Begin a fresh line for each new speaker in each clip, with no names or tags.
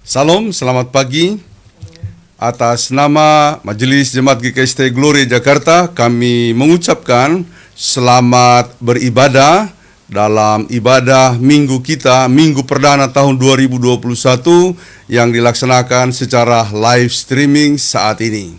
Salam, selamat pagi. Atas nama Majelis Jemaat GKST Glory Jakarta, kami mengucapkan selamat beribadah dalam ibadah minggu kita, minggu perdana tahun 2021 yang dilaksanakan secara live streaming saat ini.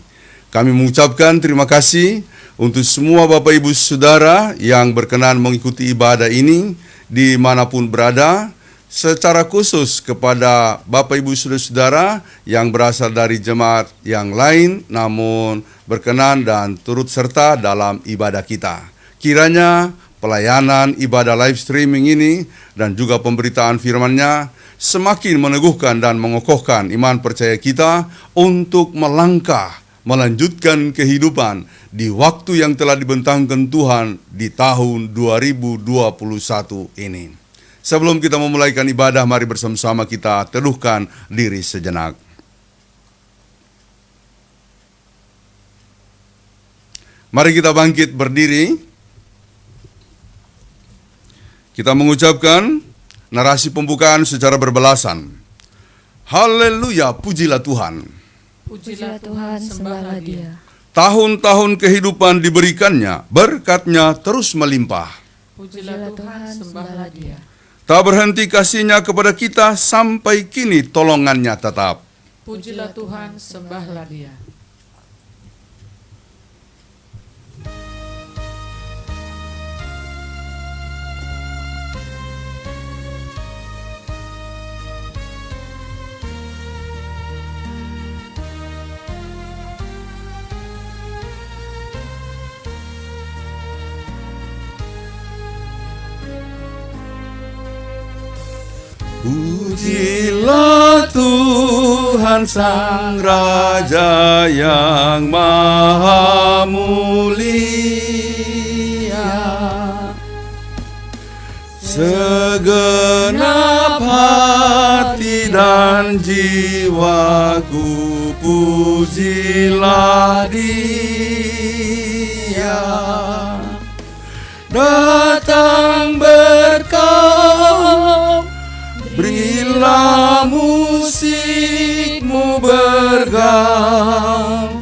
Kami mengucapkan terima kasih untuk semua Bapak Ibu Saudara yang berkenan mengikuti ibadah ini dimanapun berada. Secara khusus kepada Bapak Ibu Saudara-saudara yang berasal dari jemaat yang lain namun berkenan dan turut serta dalam ibadah kita. Kiranya pelayanan ibadah live streaming ini dan juga pemberitaan firman-Nya semakin meneguhkan dan mengokohkan iman percaya kita untuk melangkah, melanjutkan kehidupan di waktu yang telah dibentangkan Tuhan di tahun 2021 ini. Sebelum kita memulaikan ibadah, mari bersama-sama kita teduhkan diri sejenak. Mari kita bangkit berdiri. Kita mengucapkan narasi pembukaan secara berbelasan. Haleluya, pujilah Tuhan.
Pujilah Tuhan, sembahlah Dia.
Tahun-tahun kehidupan diberikannya, berkat-Nya terus melimpah.
Pujilah Tuhan, sembahlah Dia.
Tak berhenti kasih-Nya kepada kita sampai kini tolongan-Nya tetap.
Pujilah Tuhan, sembahlah Dia.
Pujilah Tuhan Sang Raja yang Maha Mulia. Segenap hati dan jiwaku pujilah Dia. Datang berkah, berilah musikmu bergam,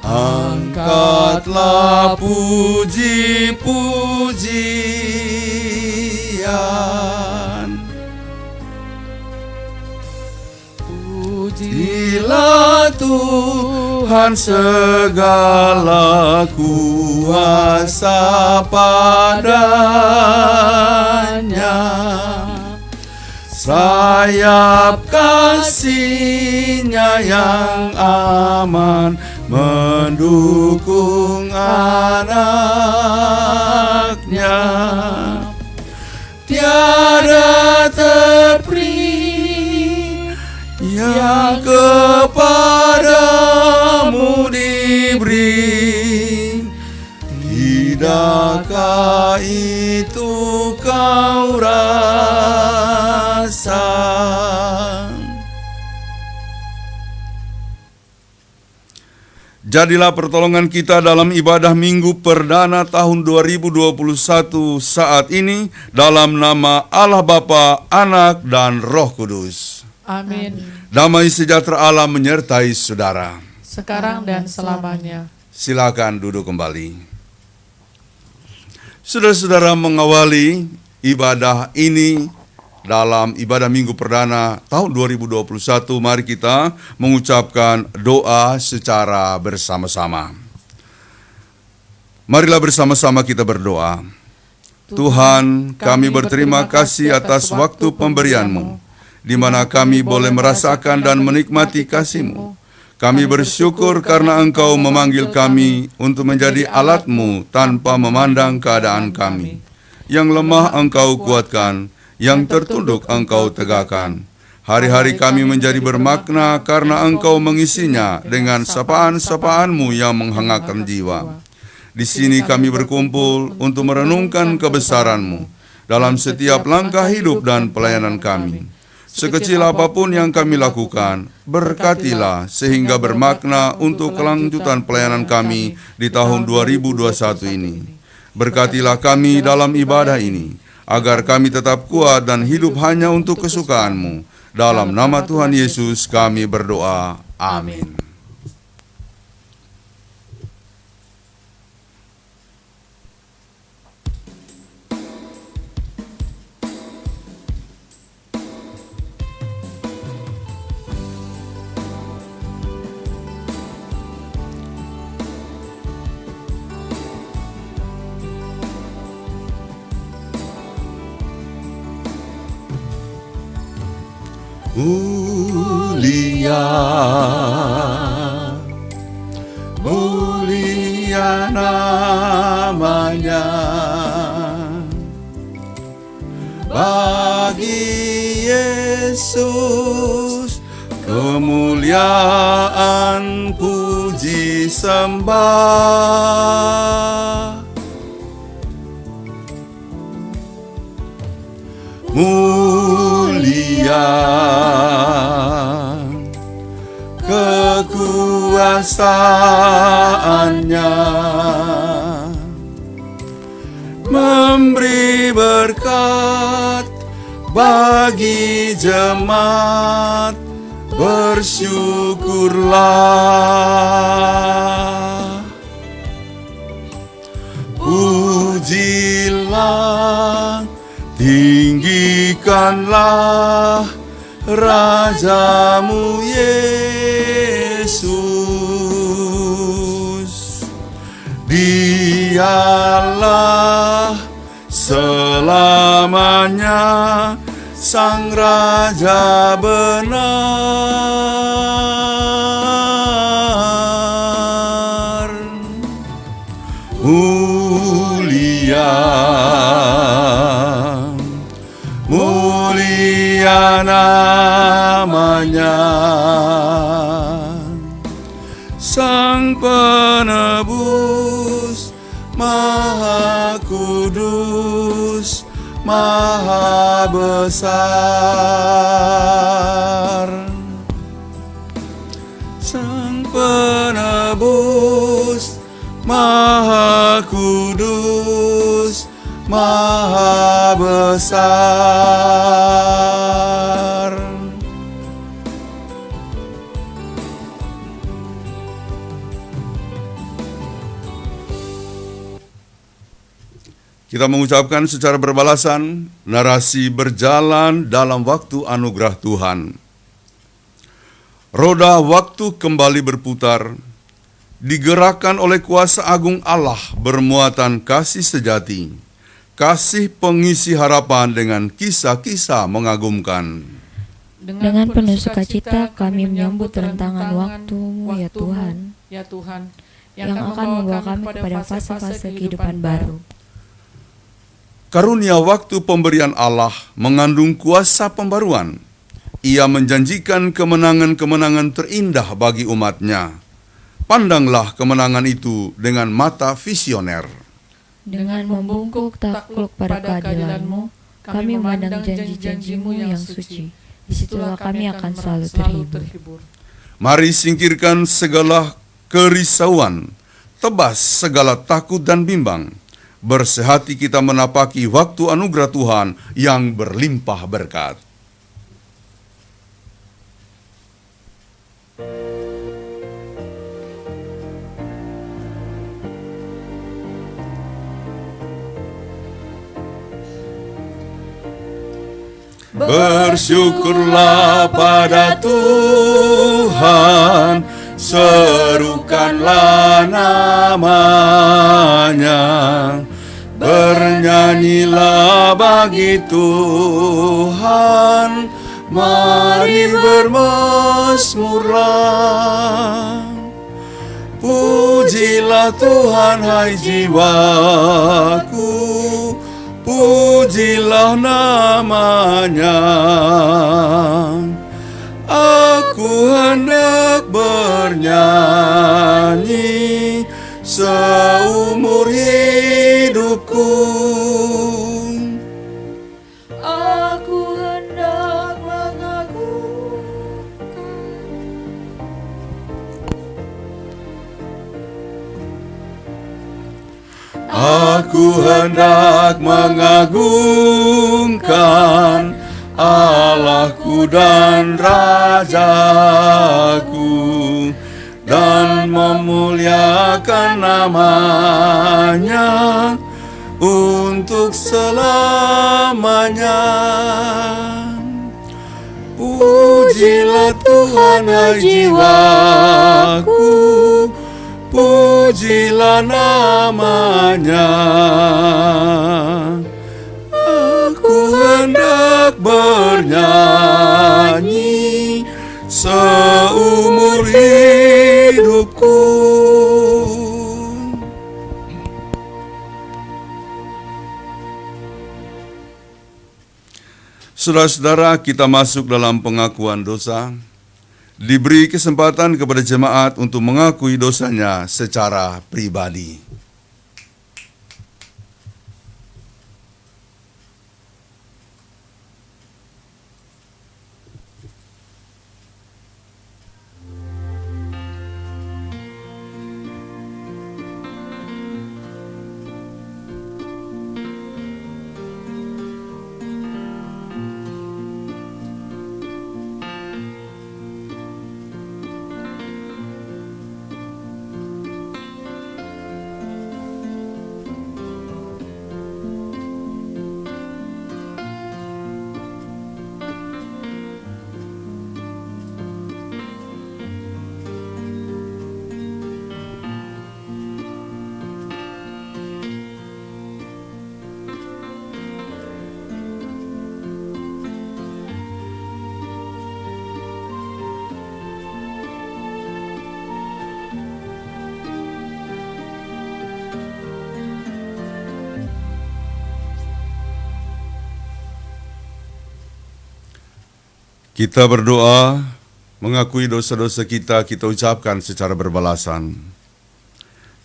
angkatlah puji-pujian. Pujilah Tuhan segala kuasa padanya. Sayap kasih-Nya yang aman mendukung anak-Nya. Tiada terperi yang kepadamu diberi. Tidakkah itu kau rasa? Jadilah pertolongan kita dalam ibadah minggu perdana tahun 2021 saat ini dalam nama Allah Bapa, Anak, dan Roh Kudus.
Amin.
Damai sejahtera Allah menyertai saudara.
Sekarang dan selamanya.
Silakan duduk kembali. Saudara-saudara, mengawali ibadah ini dalam ibadah minggu perdana tahun 2021, mari kita mengucapkan doa secara bersama-sama. Marilah bersama-sama kita berdoa. Tuhan, kami berterima kasih atas waktu pemberian-Mu, di mana kami boleh merasakan dan menikmati kasih-Mu. Kami bersyukur karena Engkau memanggil kami untuk menjadi alat-Mu tanpa memandang keadaan kami. Yang lemah Engkau kuatkan, yang tertunduk Engkau tegakkan. Hari-hari kami menjadi bermakna karena Engkau mengisinya dengan sapaan-sapaan-Mu yang menghangatkan jiwa. Di sini kami berkumpul untuk merenungkan kebesaran-Mu dalam setiap langkah hidup dan pelayanan kami. Sekecil apapun yang kami lakukan, berkatilah sehingga bermakna untuk kelanjutan pelayanan kami di tahun 2021 ini. Berkatilah kami dalam ibadah ini, agar kami tetap kuat dan hidup hanya untuk kesukaan-Mu. Dalam nama Tuhan Yesus kami berdoa. Amin. Mulia, mulia namanya, bagi Yesus kemuliaan puji sembah. Mulia kekuasaannya, memberi berkat bagi jemaat, bersyukurlah. Pujilah, tinggikanlah Rajamu Yesus. Dialah selamanya Sang Raja benar. Mulia, mulia namanya, Sang Penebus, Maha Kudus, Maha Besar. Sang Penebus, Maha Kudus, Maha Besar. Kita mengucapkan secara berbalasan narasi berjalan dalam waktu anugerah Tuhan. Roda waktu kembali berputar, digerakkan oleh kuasa agung Allah bermuatan kasih sejati, kasih pengisi harapan dengan kisah-kisah mengagumkan.
Dengan penuh sukacita kami menyambut rentangan waktu-Mu ya Tuhan, yang akan membawa kami kepada fase-fase kehidupan baru.
Karunia waktu pemberian Allah mengandung kuasa pembaruan. Ia menjanjikan kemenangan-kemenangan terindah bagi umat-Nya. Pandanglah kemenangan itu dengan mata visioner.
Dengan membungkuk takluk pada keadilan-Mu, kami memandang janji-janji-Mu yang suci. Disitulah kami akan selalu terhibur.
Mari singkirkan segala kerisauan, tebas segala takut dan bimbang. Bersehati kita menapaki waktu anugerah Tuhan yang berlimpah berkat. Bersyukurlah pada Tuhan, serukanlah nama-Nya. Bernyanyilah bagi Tuhan, mari bermazmurlah. Pujilah Tuhan hai jiwaku, pujilah nama-Nya. Aku hendak bernyanyi seumur hidupku.
Aku hendak mengagumkan.
Aku Ku hendak mengagungkan Allahku dan Rajaku, dan memuliakan namanya untuk selamanya. Pujilah Tuhan, hai jiwaku, pujilah namanya. Aku hendak bernyanyi seumur hidupku. Saudara-saudara, kita masuk dalam pengakuan dosa. Diberi kesempatan kepada jemaat untuk mengakui dosanya secara pribadi. Kita berdoa, mengakui dosa-dosa kita ucapkan secara berbalasan.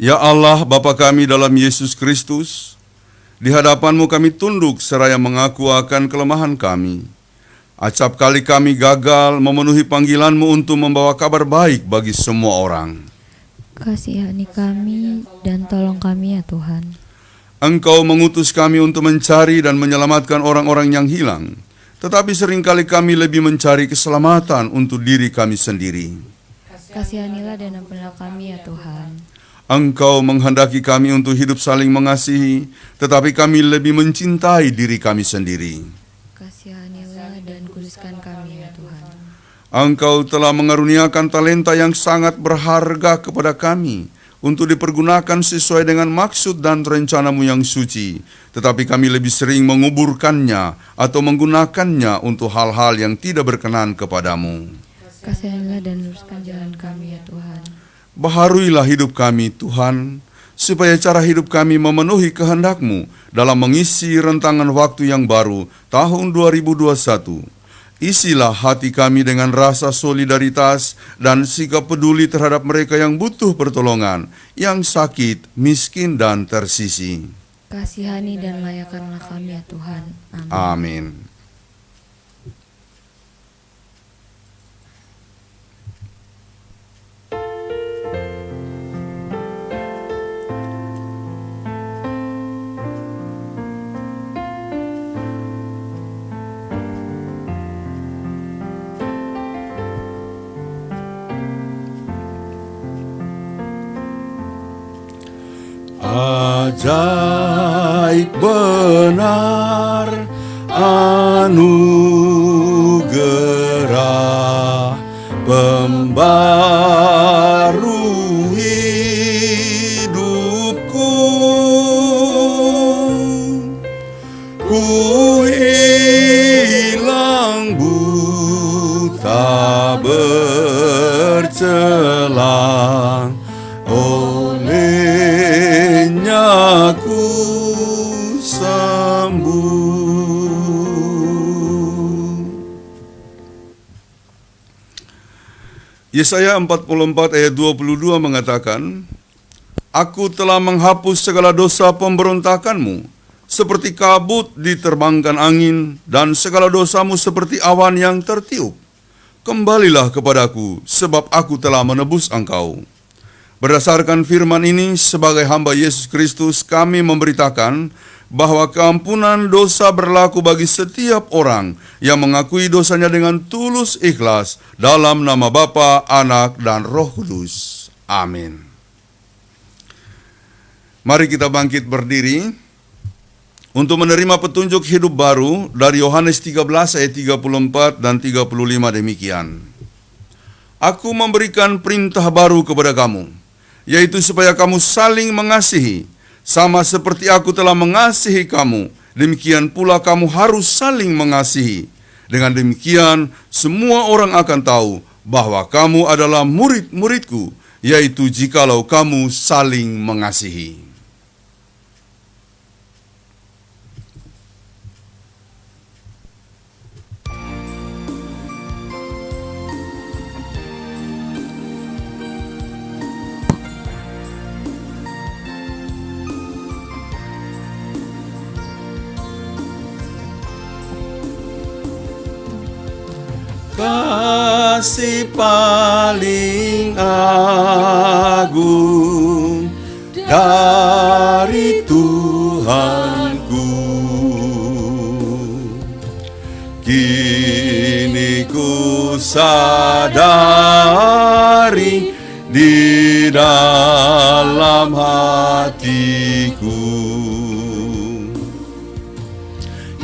Ya Allah, Bapa kami dalam Yesus Kristus, di hadapan-Mu kami tunduk seraya mengaku akan kelemahan kami. Acap kali kami gagal memenuhi panggilan-Mu untuk membawa kabar baik bagi semua orang.
Kasihani kami dan tolong kami ya Tuhan.
Engkau mengutus kami untuk mencari dan menyelamatkan orang-orang yang hilang. Tetapi seringkali kami lebih mencari keselamatan untuk diri kami sendiri.
Kasihanilah dan ampunilah kami ya Tuhan.
Engkau menghendaki kami untuk hidup saling mengasihi, tetapi kami lebih mencintai diri kami sendiri.
Kasihanilah dan kuduskan kami ya Tuhan.
Engkau telah mengaruniakan talenta yang sangat berharga kepada kami, untuk dipergunakan sesuai dengan maksud dan rencana-Mu yang suci. Tetapi kami lebih sering menguburkannya atau menggunakannya untuk hal-hal yang tidak berkenan kepadamu.
Kasihanilah dan luruskan jalan kami ya Tuhan.
Baharuilah hidup kami Tuhan, supaya cara hidup kami memenuhi kehendak-Mu dalam mengisi rentangan waktu yang baru tahun 2021. Isilah hati kami dengan rasa solidaritas dan sikap peduli terhadap mereka yang butuh pertolongan, yang sakit, miskin, dan tersisi.
Kasihani dan layakkanlah kami ya Tuhan. Amin.
Amin. Ajaib benar anugerah pembaru hidupku. Ku hilang buta bercela, olehnya ku sembuh. Yesaya 44 ayat 22 mengatakan, Aku telah menghapus segala dosa pemberontakanmu, seperti kabut diterbangkan angin, dan segala dosamu seperti awan yang tertiup. Kembalilah kepadaku, sebab aku telah menebus engkau. Berdasarkan firman ini, sebagai hamba Yesus Kristus, kami memberitakan bahwa keampunan dosa berlaku bagi setiap orang yang mengakui dosanya dengan tulus ikhlas dalam nama Bapa, Anak, dan Roh Kudus. Amin. Mari kita bangkit berdiri untuk menerima petunjuk hidup baru dari Yohanes 13 ayat 34 dan 35 demikian. Aku memberikan perintah baru kepada kamu, yaitu supaya kamu saling mengasihi, sama seperti aku telah mengasihi kamu, demikian pula kamu harus saling mengasihi. Dengan demikian, semua orang akan tahu bahwa kamu adalah murid-muridku, yaitu jikalau kamu saling mengasihi. Kasih paling agung dari Tuhanku, kini ku sadari di dalam hatiku.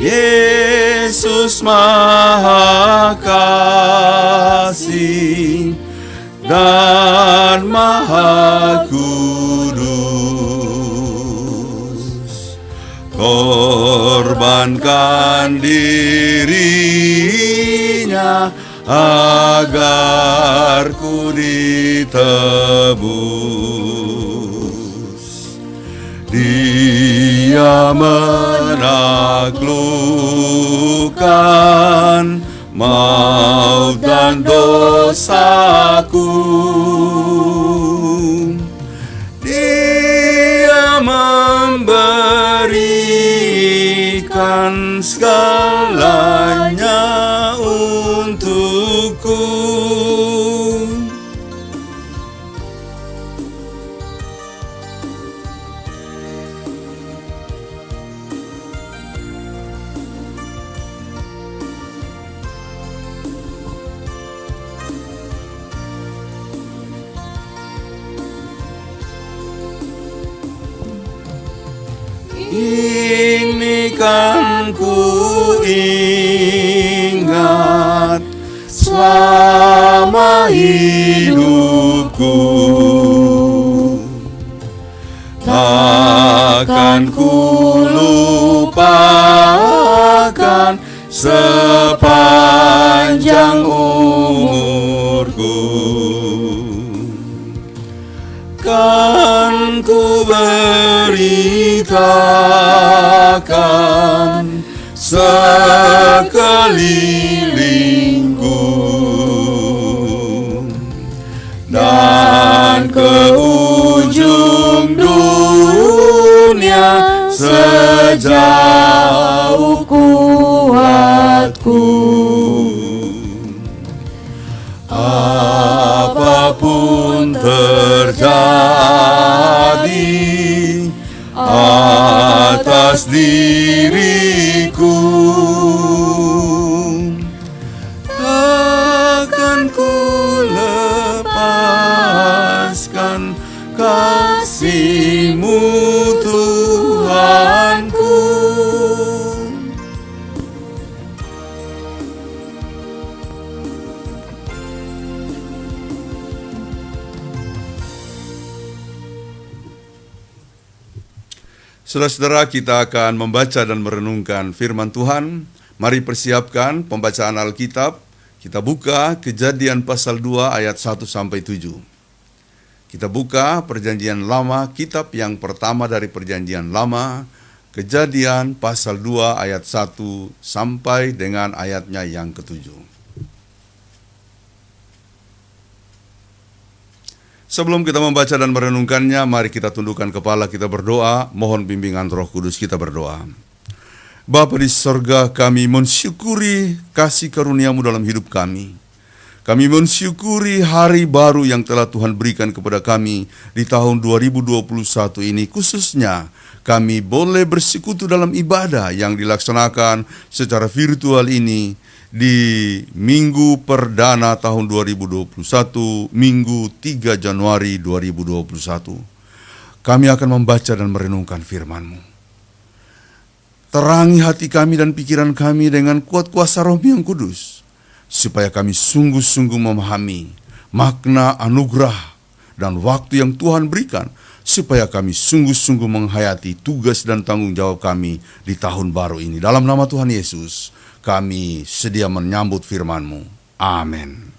Yesus Maha Kasih dan Maha Kudus, korbankan dirinya agar ku ditebus. Dia menaklukkan maut dan dosaku. Dia memberikan segalanya untukku. Ini kan ku ingat selama hidupku, takkan ku lupakan sepanjang umurku. Kan ku beritakan sekelilingku, dan ke ujung dunia sejauh kuatku. Apapun terjadi atas diriku, takkan ku lepaskan kasih-Mu Tuhanku. Saudara-saudara, kita akan membaca dan merenungkan firman Tuhan. Mari persiapkan pembacaan Alkitab. Kita buka Kejadian pasal 2 ayat 1 sampai 7. Kita buka Perjanjian Lama, kitab yang pertama dari Perjanjian Lama, Kejadian pasal 2 ayat 1 sampai dengan ayatnya yang ke-7. Sebelum kita membaca dan merenungkannya, mari kita tundukkan kepala, kita berdoa, mohon bimbingan Roh Kudus. Kita berdoa. Bapa di sorga, kami mensyukuri kasih karunia-Mu dalam hidup kami. Kami mensyukuri hari baru yang telah Tuhan berikan kepada kami di tahun 2021 ini. Khususnya kami boleh bersekutu dalam ibadah yang dilaksanakan secara virtual ini di minggu perdana tahun 2021, minggu 3 Januari 2021. Kami akan membaca dan merenungkan firman-Mu. Terangi hati kami dan pikiran kami dengan kuat kuasa Roh yang kudus, supaya kami sungguh-sungguh memahami makna anugerah dan waktu yang Tuhan berikan, supaya kami sungguh-sungguh menghayati tugas dan tanggung jawab kami di tahun baru ini. Dalam nama Tuhan Yesus, kami sedia menyambut firman-Mu. Amin.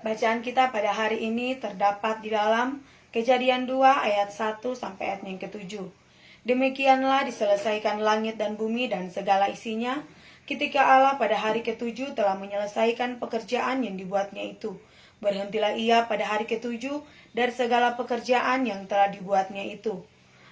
Bacaan kita pada hari ini terdapat di dalam Kejadian 2 ayat 1 sampai ayat yang ke-7. Demikianlah diselesaikan langit dan bumi dan segala isinya, ketika Allah pada hari ke-7 telah menyelesaikan pekerjaan yang dibuatnya itu. Berhentilah ia pada hari ke-7 dari segala pekerjaan yang telah dibuatnya itu.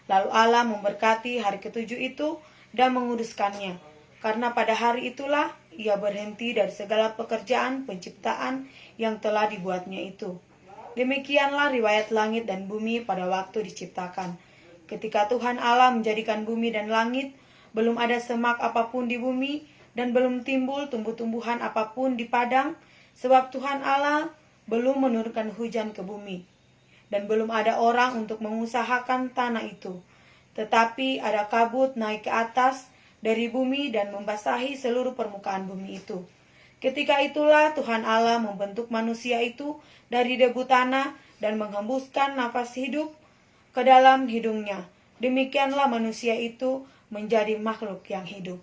Lalu Allah memberkati hari ke-7 itu dan menguduskannya, karena pada hari itulah ia berhenti dari segala pekerjaan penciptaan yang telah dibuatnya itu. Demikianlah riwayat langit dan bumi pada waktu diciptakan. Ketika Tuhan Allah menjadikan bumi dan langit, belum ada semak apapun di bumi, dan belum timbul tumbuh-tumbuhan apapun di padang, sebab Tuhan Allah belum menurunkan hujan ke bumi. Dan belum ada orang untuk mengusahakan tanah itu. Tetapi ada kabut naik ke atas dari bumi dan membasahi seluruh permukaan bumi itu. Ketika itulah Tuhan Allah membentuk manusia itu dari debu tanah dan menghembuskan nafas hidup ke dalam hidungnya. Demikianlah manusia itu menjadi makhluk yang hidup.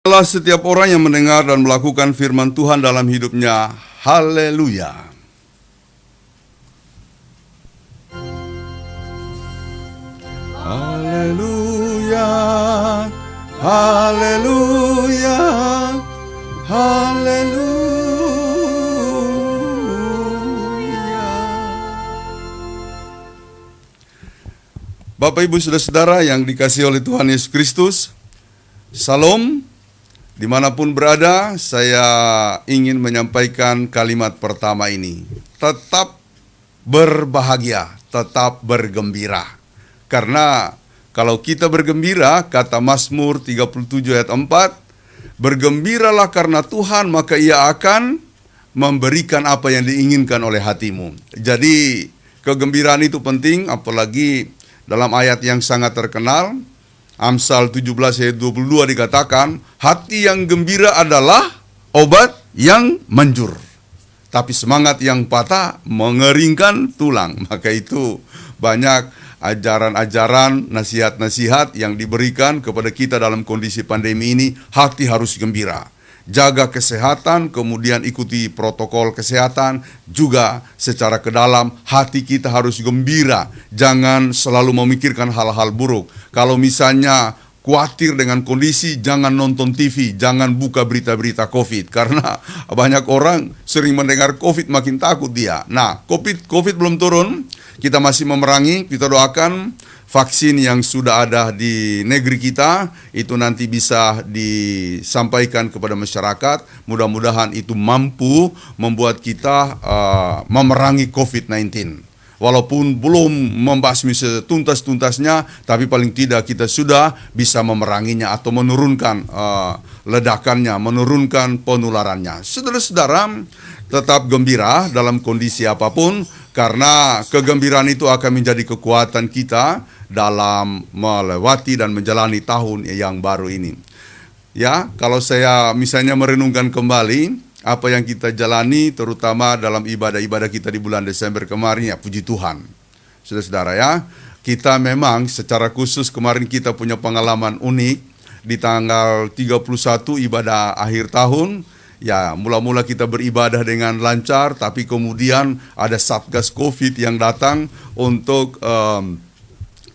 Allah setiap orang yang mendengar dan melakukan firman Tuhan dalam hidupnya. Haleluya. Haleluya. Haleluya. Haleluya. Bapak, Ibu, Saudara-saudara yang dikasihi oleh Tuhan Yesus Kristus, Salam. Dimanapun berada, saya ingin menyampaikan kalimat pertama ini. Tetap berbahagia, tetap bergembira. Karena kalau kita bergembira, kata Mazmur 37 ayat 4, bergembiralah karena Tuhan, maka Ia akan memberikan apa yang diinginkan oleh hatimu. Jadi, kegembiraan itu penting, apalagi dalam ayat yang sangat terkenal, Amsal 17 ayat 22 dikatakan, hati yang gembira adalah obat yang manjur, tapi semangat yang patah mengeringkan tulang. Maka itu banyak ajaran-ajaran, nasihat-nasihat yang diberikan kepada kita dalam kondisi pandemi ini. Hati harus gembira, jaga kesehatan, kemudian ikuti protokol kesehatan, juga secara ke dalam hati kita harus gembira. Jangan selalu memikirkan hal-hal buruk. Kalau misalnya khawatir dengan kondisi, jangan nonton TV, jangan buka berita-berita COVID, karena banyak orang sering mendengar COVID makin takut dia. Nah, COVID belum turun, kita masih memerangi, kita doakan vaksin yang sudah ada di negeri kita itu nanti bisa disampaikan kepada masyarakat. Mudah-mudahan itu mampu membuat kita memerangi COVID-19. Walaupun belum membasmi setuntas-tuntasnya, tapi paling tidak kita sudah bisa memeranginya atau menurunkan ledakannya, menurunkan penularannya. Saudara-saudara, tetap gembira dalam kondisi apapun, karena kegembiraan itu akan menjadi kekuatan kita dalam melewati dan menjalani tahun yang baru ini. Ya, kalau saya misalnya merenungkan kembali apa yang kita jalani, terutama dalam ibadah-ibadah kita di bulan Desember kemarin, ya puji Tuhan. Saudara-saudara ya, kita memang secara khusus kemarin kita punya pengalaman unik di tanggal 31 ibadah akhir tahun. Ya, mula-mula kita beribadah dengan lancar, tapi kemudian ada Satgas COVID yang datang untuk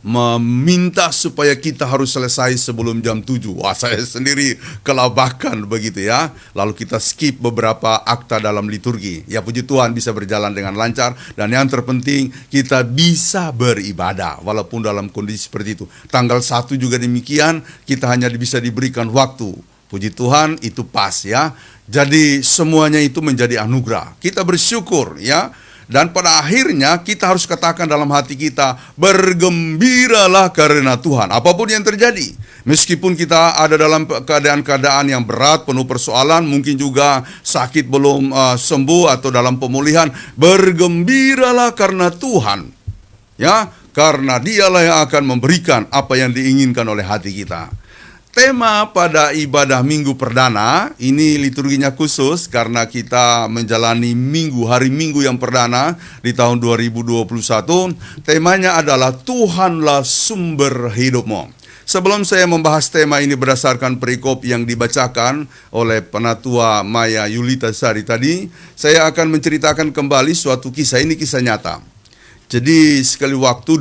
meminta supaya kita harus selesai sebelum jam 7. Wah, saya sendiri kelabakan begitu ya. Lalu kita skip beberapa akta dalam liturgi. Ya, puji Tuhan bisa berjalan dengan lancar. Dan yang terpenting kita bisa beribadah walaupun dalam kondisi seperti itu. Tanggal 1 juga demikian, kita hanya bisa diberikan waktu. Puji Tuhan, itu pas ya. Jadi semuanya itu menjadi anugerah. Kita bersyukur ya. Dan pada akhirnya kita harus katakan dalam hati kita, bergembiralah karena Tuhan. Apapun yang terjadi, meskipun kita ada dalam keadaan-keadaan yang berat, penuh persoalan, mungkin juga sakit belum sembuh atau dalam pemulihan, bergembiralah karena Tuhan. Ya, karena Dialah yang akan memberikan apa yang diinginkan oleh hati kita. Tema pada ibadah Minggu Perdana, ini liturginya khusus karena kita menjalani hari Minggu yang perdana di tahun 2021. Temanya adalah Tuhanlah sumber hidupmu. Sebelum saya membahas tema ini berdasarkan perikop yang dibacakan oleh Penatua Maya Yulita Sari tadi, saya akan menceritakan kembali suatu kisah, ini kisah nyata. Jadi sekali waktu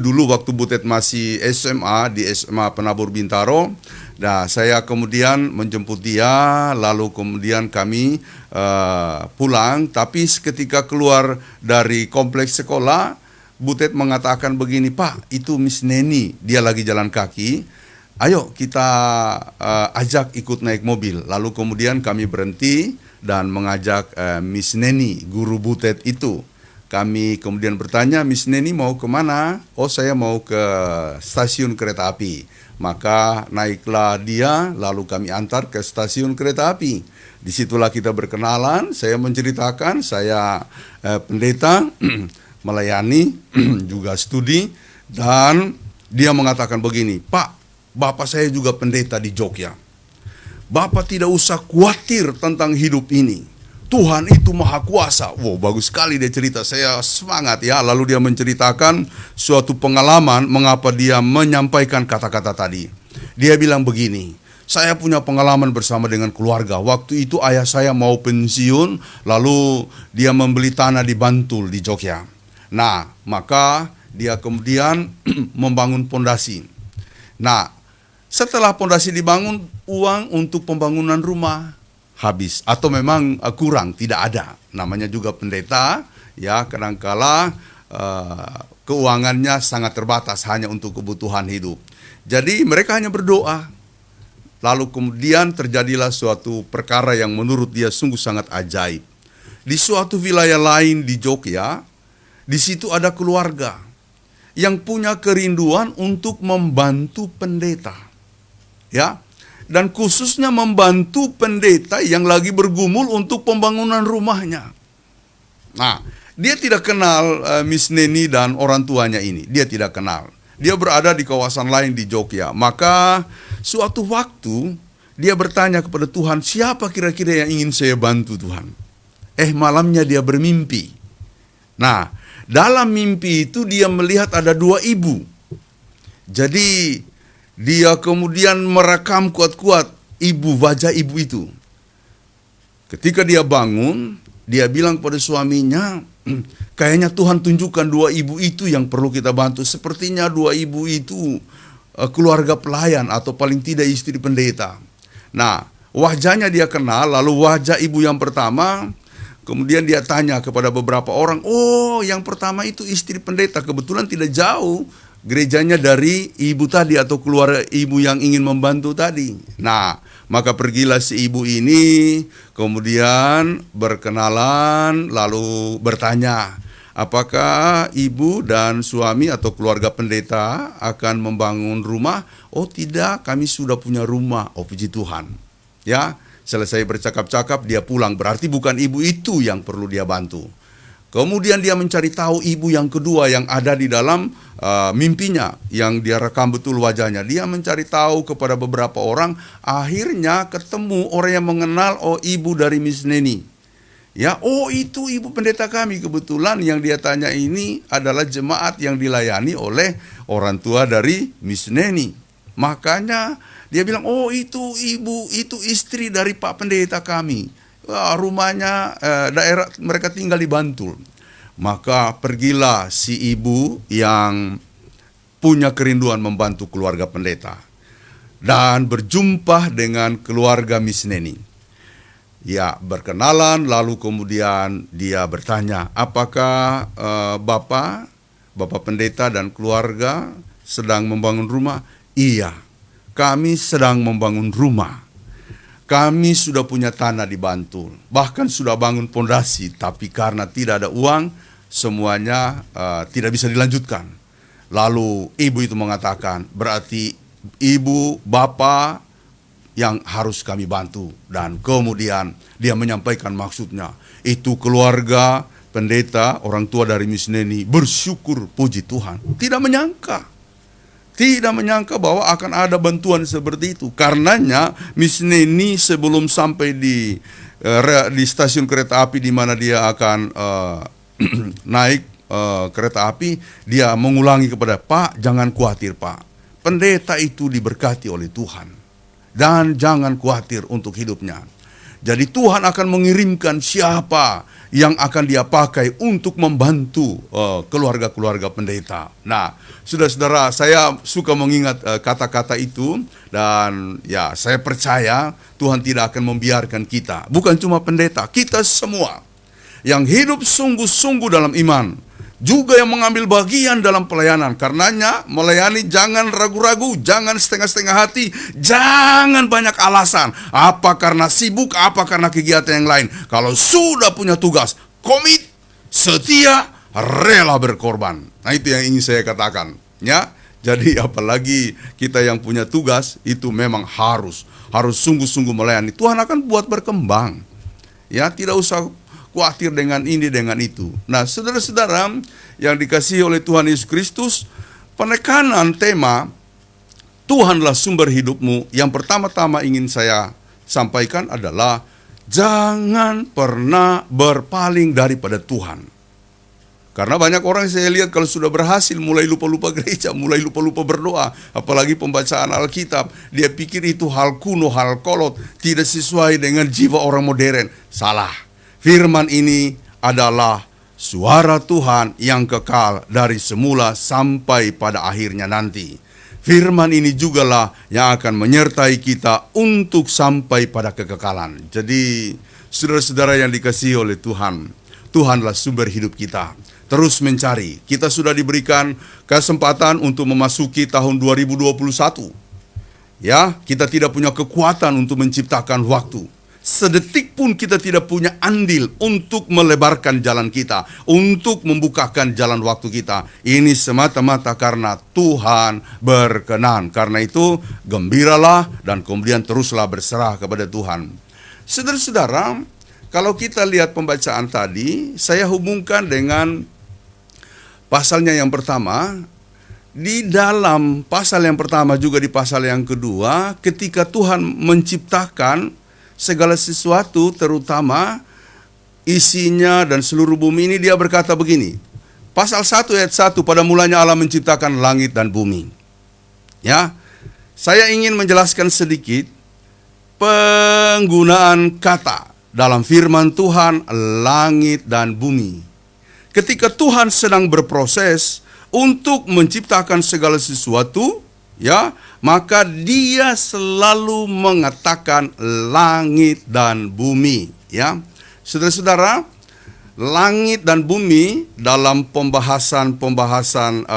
Butet masih SMA di SMA Penabur Bintaro, nah saya kemudian menjemput dia, lalu kemudian kami pulang. Tapi ketika keluar dari kompleks sekolah, Butet mengatakan begini, "Pak, itu Miss Neni, dia lagi jalan kaki. Ayo kita ajak ikut naik mobil." Lalu kemudian kami berhenti dan mengajak Miss Neni, guru Butet itu. Kami kemudian bertanya, "Miss Neni mau kemana?" "Oh, saya mau ke stasiun kereta api." Maka naiklah dia, lalu kami antar ke stasiun kereta api. Disitulah kita berkenalan, saya menceritakan, saya pendeta, melayani, juga studi. Dan dia mengatakan begini, "Pak, Bapak saya juga pendeta di Jogja. Bapak tidak usah khawatir tentang hidup ini. Tuhan itu maha kuasa." Wow, bagus sekali dia cerita, saya semangat ya. Lalu dia menceritakan suatu pengalaman mengapa dia menyampaikan kata-kata tadi. Dia bilang begini, "Saya punya pengalaman bersama dengan keluarga. Waktu itu ayah saya mau pensiun, lalu dia membeli tanah di Bantul di Jogja. Nah, maka dia kemudian membangun pondasi. Nah, setelah pondasi dibangun, uang untuk pembangunan rumah habis atau memang kurang, tidak ada. Namanya juga pendeta ya, kadangkala keuangannya sangat terbatas hanya untuk kebutuhan hidup. Jadi mereka hanya berdoa. Lalu kemudian terjadilah suatu perkara yang menurut dia sungguh sangat ajaib. Di suatu wilayah lain di Jogja, di situ ada keluarga yang punya kerinduan untuk membantu pendeta. Ya. Dan khususnya membantu pendeta yang lagi bergumul untuk pembangunan rumahnya. Nah, dia tidak kenal Miss Neni dan orang tuanya ini. Dia tidak kenal. Dia berada di kawasan lain di Jogja. Maka suatu waktu dia bertanya kepada Tuhan, "Siapa kira-kira yang ingin saya bantu, Tuhan?" Malamnya dia bermimpi. Nah, dalam mimpi itu dia melihat ada 2 ibu. Jadi dia kemudian merekam kuat-kuat wajah ibu itu. Ketika dia bangun, dia bilang pada suaminya, "Kayaknya Tuhan tunjukkan 2 ibu itu yang perlu kita bantu. Sepertinya 2 ibu itu keluarga pelayan atau paling tidak istri pendeta." Nah, wajahnya dia kenal, lalu wajah ibu yang pertama, kemudian dia tanya kepada beberapa orang, "Oh, yang pertama itu istri pendeta, kebetulan tidak jauh gerejanya dari ibu tadi atau keluarga ibu yang ingin membantu tadi." Nah, maka pergilah si ibu ini, kemudian berkenalan, lalu bertanya, "Apakah ibu dan suami atau keluarga pendeta akan membangun rumah?" "Oh tidak, kami sudah punya rumah." Oh puji Tuhan. Ya, selesai bercakap-cakap dia pulang, berarti bukan ibu itu yang perlu dia bantu. Kemudian dia mencari tahu ibu yang kedua yang ada di dalam mimpinya, yang dia rekam betul wajahnya. Dia mencari tahu kepada beberapa orang, akhirnya ketemu orang yang mengenal, oh ibu dari Miss Neni. Ya, oh itu ibu pendeta kami. Kebetulan yang dia tanya ini adalah jemaat yang dilayani oleh orang tua dari Miss Neni. Makanya dia bilang, oh itu ibu, itu istri dari Pak Pendeta kami. Rumahnya daerah mereka tinggal di Bantul. Maka pergilah si ibu yang punya kerinduan membantu keluarga pendeta dan berjumpa dengan keluarga Miss Neni. Ya, berkenalan, lalu kemudian dia bertanya, apakah Bapak pendeta dan keluarga sedang membangun rumah? Iya, kami sedang membangun rumah. Kami sudah punya tanah di Bantul, bahkan sudah bangun pondasi, tapi karena tidak ada uang, semuanya tidak bisa dilanjutkan. Lalu ibu itu mengatakan, berarti ibu, bapak yang harus kami bantu. Dan kemudian dia menyampaikan maksudnya. Itu keluarga pendeta, orang tua dari Miss Neni bersyukur, puji Tuhan. Tidak menyangka bahwa akan ada bantuan seperti itu. Karenanya Miss Neni sebelum sampai di stasiun kereta api di mana dia akan naik kereta api, dia mengulangi kepada Pak, jangan khawatir Pak, pendeta itu diberkati oleh Tuhan dan jangan khawatir untuk hidupnya. Jadi Tuhan akan mengirimkan siapa yang akan dia pakai untuk membantu keluarga-keluarga pendeta. Nah, saudara-saudara, saya suka mengingat kata-kata itu, dan ya saya percaya Tuhan tidak akan membiarkan kita, bukan cuma pendeta, kita semua yang hidup sungguh-sungguh dalam iman, juga yang mengambil bagian dalam pelayanan. Karenanya melayani jangan ragu-ragu, jangan setengah-setengah hati, jangan banyak alasan. Apa karena sibuk, apa karena kegiatan yang lain. Kalau sudah punya tugas, komit, setia, rela berkorban. Nah, itu yang ingin saya katakan, ya. Jadi apalagi kita yang punya tugas itu memang harus sungguh-sungguh melayani. Tuhan akan buat berkembang. Ya, tidak usah khawatir dengan ini, dengan itu. Nah, saudara-saudara yang dikasihi oleh Tuhan Yesus Kristus, penekanan tema Tuhanlah sumber hidupmu, yang pertama-tama ingin saya sampaikan adalah jangan pernah berpaling daripada Tuhan. Karena banyak orang saya lihat kalau sudah berhasil mulai lupa-lupa gereja, mulai lupa-lupa berdoa, apalagi pembacaan Alkitab, dia pikir itu hal kuno, hal kolot, tidak sesuai dengan jiwa orang modern. Salah. Firman ini adalah suara Tuhan yang kekal dari semula sampai pada akhirnya nanti. Firman ini jugalah yang akan menyertai kita untuk sampai pada kekekalan. Jadi, saudara-saudara yang dikasihi oleh Tuhan, Tuhanlah sumber hidup kita. Terus mencari. Kita sudah diberikan kesempatan untuk memasuki tahun 2021. Ya, kita tidak punya kekuatan untuk menciptakan waktu. Sedetik pun kita tidak punya andil untuk melebarkan jalan kita, untuk membukakan jalan waktu kita. Ini semata-mata karena Tuhan berkenan. Karena itu gembiralah dan kemudian teruslah berserah kepada Tuhan. Saudara-saudara, kalau kita lihat pembacaan tadi, saya hubungkan dengan pasalnya yang pertama. Di dalam pasal yang pertama juga di pasal yang kedua, ketika Tuhan menciptakan segala sesuatu, terutama isinya dan seluruh bumi ini, dia berkata begini. Pasal 1 ayat 1, pada mulanya Allah menciptakan langit dan bumi. Ya, saya ingin menjelaskan sedikit penggunaan kata dalam firman Tuhan, langit dan bumi. Ketika Tuhan sedang berproses untuk menciptakan segala sesuatu, ya, maka dia selalu mengatakan langit dan bumi, ya. Saudara-saudara, langit dan bumi dalam pembahasan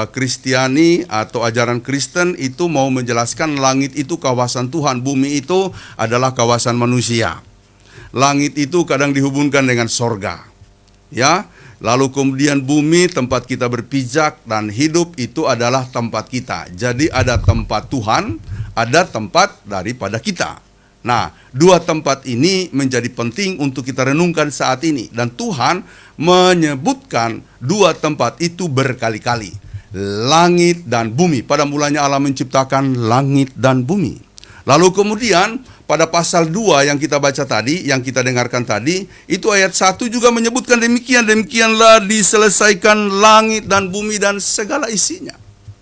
Kristiani atau ajaran Kristen itu mau menjelaskan langit itu kawasan Tuhan, bumi itu adalah kawasan manusia. Langit itu kadang dihubungkan dengan sorga, ya. Lalu kemudian bumi tempat kita berpijak dan hidup itu adalah tempat kita. Jadi ada tempat Tuhan, ada tempat daripada kita. Nah, dua tempat ini menjadi penting untuk kita renungkan saat ini. Dan Tuhan menyebutkan dua tempat itu berkali-kali. Langit dan bumi. Pada mulanya Allah menciptakan langit dan bumi. Lalu kemudian pada pasal 2 yang kita baca tadi, yang kita dengarkan tadi, itu ayat 1 juga menyebutkan demikian. Demikianlah diselesaikan langit dan bumi dan segala isinya.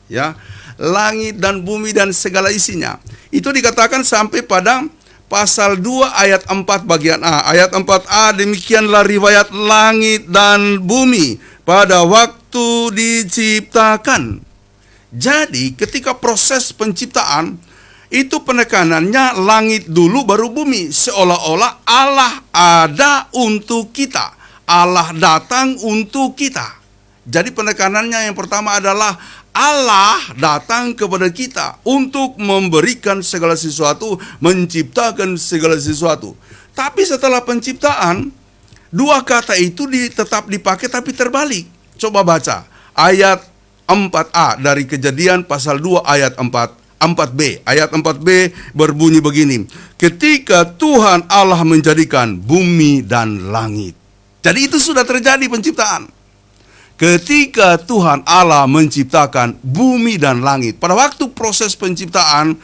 Ya, langit dan bumi dan segala isinya. Itu dikatakan sampai pada pasal 2 ayat 4 bagian A. Ayat 4a, demikianlah riwayat langit dan bumi pada waktu diciptakan. Jadi ketika proses penciptaan, itu penekanannya langit dulu baru bumi. Seolah-olah Allah ada untuk kita. Allah datang untuk kita. Jadi penekanannya yang pertama adalah Allah datang kepada kita untuk memberikan segala sesuatu, menciptakan segala sesuatu. Tapi setelah penciptaan, dua kata itu tetap dipakai tapi terbalik. Coba baca ayat 4a dari Kejadian pasal 2 ayat 4b. Ayat 4b berbunyi begini. Ketika Tuhan Allah menjadikan bumi dan langit. Jadi itu sudah terjadi penciptaan. Ketika Tuhan Allah menciptakan bumi dan langit. Pada waktu proses penciptaan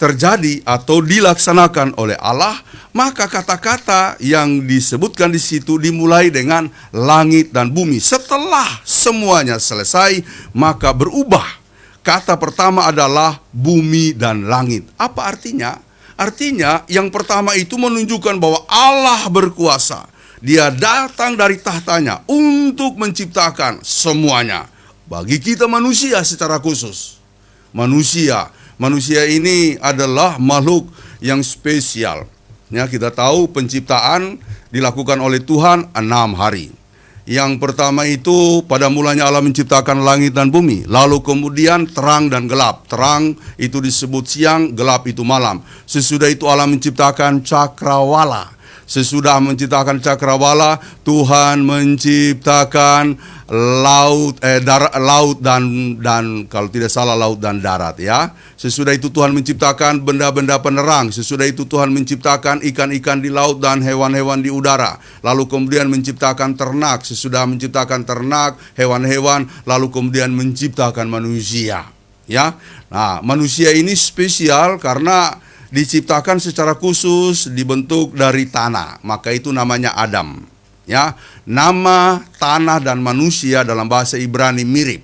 terjadi atau dilaksanakan oleh Allah, maka kata-kata yang disebutkan di situ dimulai dengan langit dan bumi. Setelah semuanya selesai, maka berubah. Kata pertama adalah bumi dan langit. Apa artinya? Artinya yang pertama itu menunjukkan bahwa Allah berkuasa. Dia datang dari tahtanya untuk menciptakan semuanya. Bagi kita manusia secara khusus. Manusia ini adalah makhluk yang spesial. Ya, kita tahu penciptaan dilakukan oleh Tuhan 6 hari. Yang pertama itu pada mulanya Allah menciptakan langit dan bumi. Lalu kemudian terang dan gelap. Terang itu disebut siang, gelap itu malam. Sesudah itu Allah menciptakan cakrawala. Sesudah menciptakan cakrawala, Tuhan menciptakan laut dan kalau tidak salah laut dan darat, ya. Sesudah itu Tuhan menciptakan benda-benda penerang. Sesudah itu Tuhan menciptakan ikan-ikan di laut dan hewan-hewan di udara. Lalu kemudian menciptakan ternak. Sesudah menciptakan ternak, hewan-hewan, lalu kemudian menciptakan manusia, ya. Nah, manusia ini spesial karena diciptakan secara khusus, dibentuk dari tanah. Maka itu namanya Adam. Ya, nama tanah dan manusia dalam bahasa Ibrani mirip.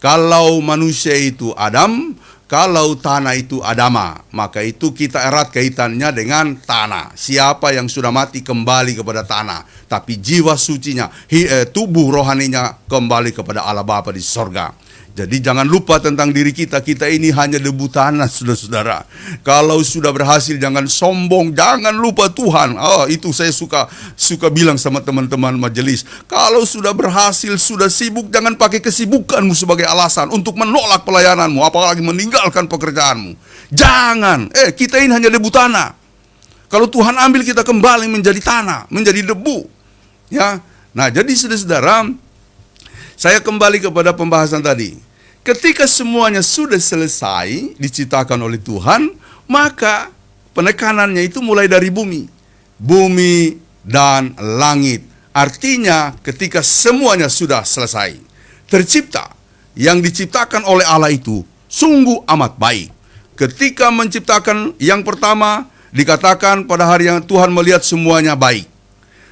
Kalau manusia itu Adam, kalau tanah itu Adama, maka itu kita erat kaitannya dengan tanah. Siapa yang sudah mati kembali kepada tanah, tapi jiwa sucinya, tubuh rohaninya kembali kepada Allah Bapa di sorga. Jadi jangan lupa tentang diri kita. Kita ini hanya debu tanah, saudara-saudara. Kalau sudah berhasil jangan sombong, jangan lupa Tuhan. Itu saya suka bilang sama teman-teman majelis. Kalau sudah berhasil, sudah sibuk, jangan pakai kesibukanmu sebagai alasan untuk menolak pelayananmu, apalagi meninggalkan pekerjaanmu. Jangan. Kita ini hanya debu tanah. Kalau Tuhan ambil kita kembali menjadi tanah, menjadi debu. Ya. Nah, jadi saudara-saudara, saya kembali kepada pembahasan tadi. Ketika semuanya sudah selesai diciptakan oleh Tuhan, maka penekanannya itu mulai dari bumi. Bumi dan langit. Artinya ketika semuanya sudah selesai, tercipta, yang diciptakan oleh Allah itu sungguh amat baik. Ketika menciptakan yang pertama, dikatakan pada hari yang Tuhan melihat semuanya baik.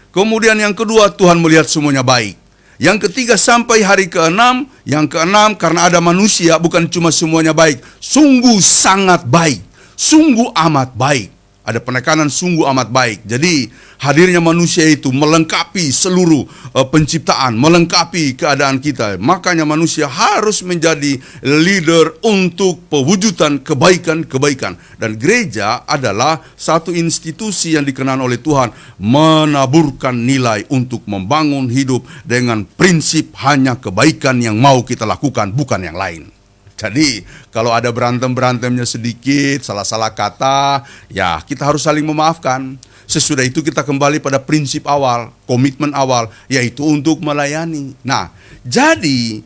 Kemudian yang kedua, Tuhan melihat semuanya baik. Yang ketiga sampai hari ke-6, yang ke-6 karena ada manusia bukan cuma semuanya baik, sungguh sangat baik, sungguh amat baik. Ada penekanan sungguh amat baik. Jadi hadirnya manusia itu melengkapi seluruh penciptaan, melengkapi keadaan kita. Makanya manusia harus menjadi leader untuk pewujudan kebaikan-kebaikan. Dan gereja adalah satu institusi yang dikenakan oleh Tuhan, menaburkan nilai untuk membangun hidup dengan prinsip hanya kebaikan yang mau kita lakukan, bukan yang lain. Jadi kalau ada berantem-berantemnya sedikit, salah-salah kata, ya kita harus saling memaafkan. Sesudah itu kita kembali pada prinsip awal, komitmen awal, yaitu untuk melayani. Nah, jadi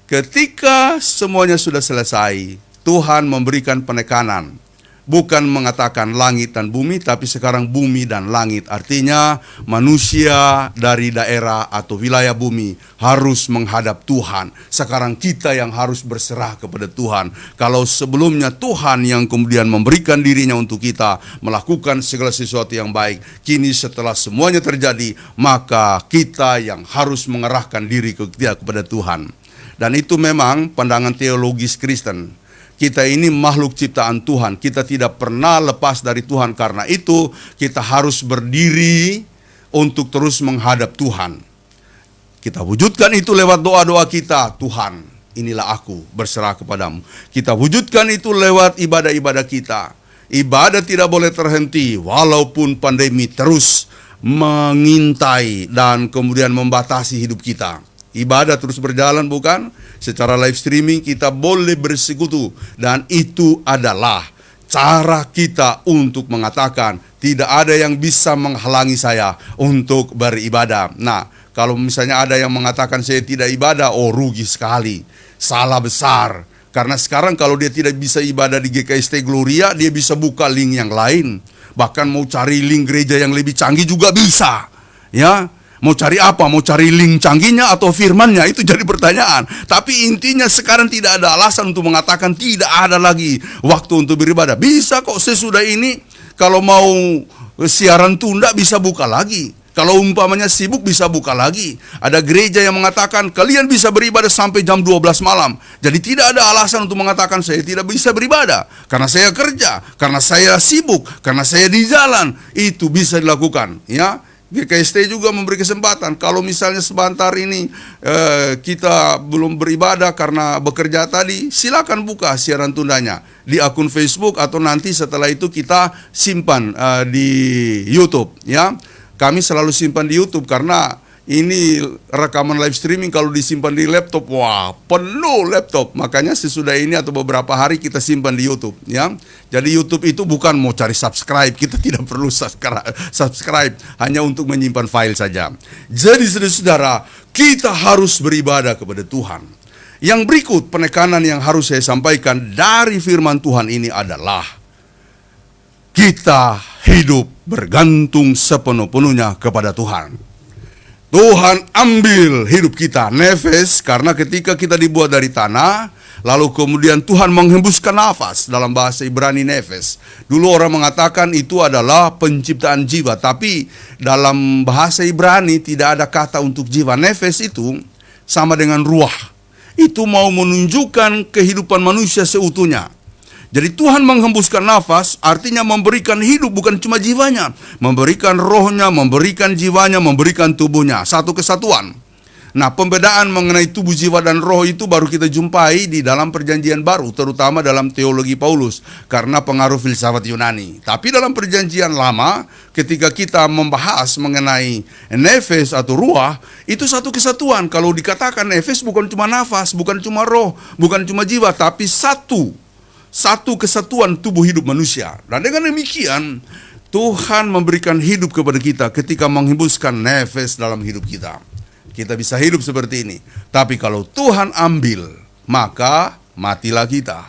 ketika semuanya sudah selesai, Tuhan memberikan penekanan. Bukan mengatakan langit dan bumi, tapi sekarang bumi dan langit. Artinya manusia dari daerah atau wilayah bumi harus menghadap Tuhan. Sekarang kita yang harus berserah kepada Tuhan. Kalau sebelumnya Tuhan yang kemudian memberikan dirinya untuk kita, melakukan segala sesuatu yang baik. Kini setelah semuanya terjadi, maka kita yang harus mengerahkan diri kepada Tuhan. Dan itu memang pandangan teologis Kristen. Kita ini makhluk ciptaan Tuhan. Kita tidak pernah lepas dari Tuhan. Karena itu kita harus berdiri untuk terus menghadap Tuhan. Kita wujudkan itu lewat doa-doa kita. Tuhan, inilah aku, berserah kepadamu. Kita wujudkan itu lewat ibadah-ibadah kita. Ibadah tidak boleh terhenti walaupun pandemi terus mengintai dan kemudian membatasi hidup kita. Ibadah terus berjalan, bukan? Secara live streaming kita boleh bersekutu, dan itu adalah cara kita untuk mengatakan tidak ada yang bisa menghalangi saya untuk beribadah. Nah, kalau misalnya ada yang mengatakan saya tidak ibadah, oh rugi sekali, salah besar. Karena sekarang kalau dia tidak bisa ibadah di GKST Gloria, dia bisa buka link yang lain. Bahkan mau cari link gereja yang lebih canggih juga bisa. Ya, mau cari apa? Mau cari link canggihnya atau firmannya? Itu jadi pertanyaan. Tapi intinya sekarang tidak ada alasan untuk mengatakan tidak ada lagi waktu untuk beribadah. Bisa kok sesudah ini, kalau mau siaran tunda bisa buka lagi. Kalau umpamanya sibuk bisa buka lagi. Ada gereja yang mengatakan kalian bisa beribadah sampai jam 12 malam. Jadi tidak ada alasan untuk mengatakan saya tidak bisa beribadah karena saya kerja, karena saya sibuk, karena saya di jalan. Itu bisa dilakukan, ya. GKST juga memberi kesempatan. Kalau misalnya sebentar ini kita belum beribadah karena bekerja tadi, silakan buka siaran tundanya di akun Facebook atau nanti setelah itu kita simpan di YouTube, ya. Kami selalu simpan di YouTube karena ini rekaman live streaming kalau disimpan di laptop, wah penuh laptop. Makanya sesudah ini atau beberapa hari kita simpan di YouTube, ya. Jadi YouTube itu bukan mau cari subscribe, kita tidak perlu subscribe, hanya untuk menyimpan file saja. Jadi saudara-saudara, kita harus beribadah kepada Tuhan. Yang berikut penekanan yang harus saya sampaikan dari firman Tuhan ini adalah kita hidup bergantung sepenuh-penuhnya kepada Tuhan. Tuhan ambil hidup kita, nefes, karena ketika kita dibuat dari tanah, lalu kemudian Tuhan menghembuskan nafas, dalam bahasa Ibrani nefes. Dulu orang mengatakan itu adalah penciptaan jiwa, tapi dalam bahasa Ibrani tidak ada kata untuk jiwa. Nefes itu sama dengan ruah. Itu mau menunjukkan kehidupan manusia seutuhnya. Jadi Tuhan menghembuskan nafas, artinya memberikan hidup bukan cuma jiwanya, memberikan rohnya, memberikan jiwanya, memberikan tubuhnya, satu kesatuan. Nah, pembedaan mengenai tubuh, jiwa, dan roh itu baru kita jumpai di dalam perjanjian baru, terutama dalam teologi Paulus, karena pengaruh filsafat Yunani. Tapi dalam perjanjian lama, ketika kita membahas mengenai nefes atau ruah, itu satu kesatuan. Kalau dikatakan nefes bukan cuma nafas, bukan cuma roh, bukan cuma jiwa, tapi satu kesatuan tubuh hidup manusia. Dan dengan demikian Tuhan memberikan hidup kepada kita ketika menghembuskan nefes dalam hidup kita. Kita bisa hidup seperti ini. Tapi kalau Tuhan ambil, maka matilah kita.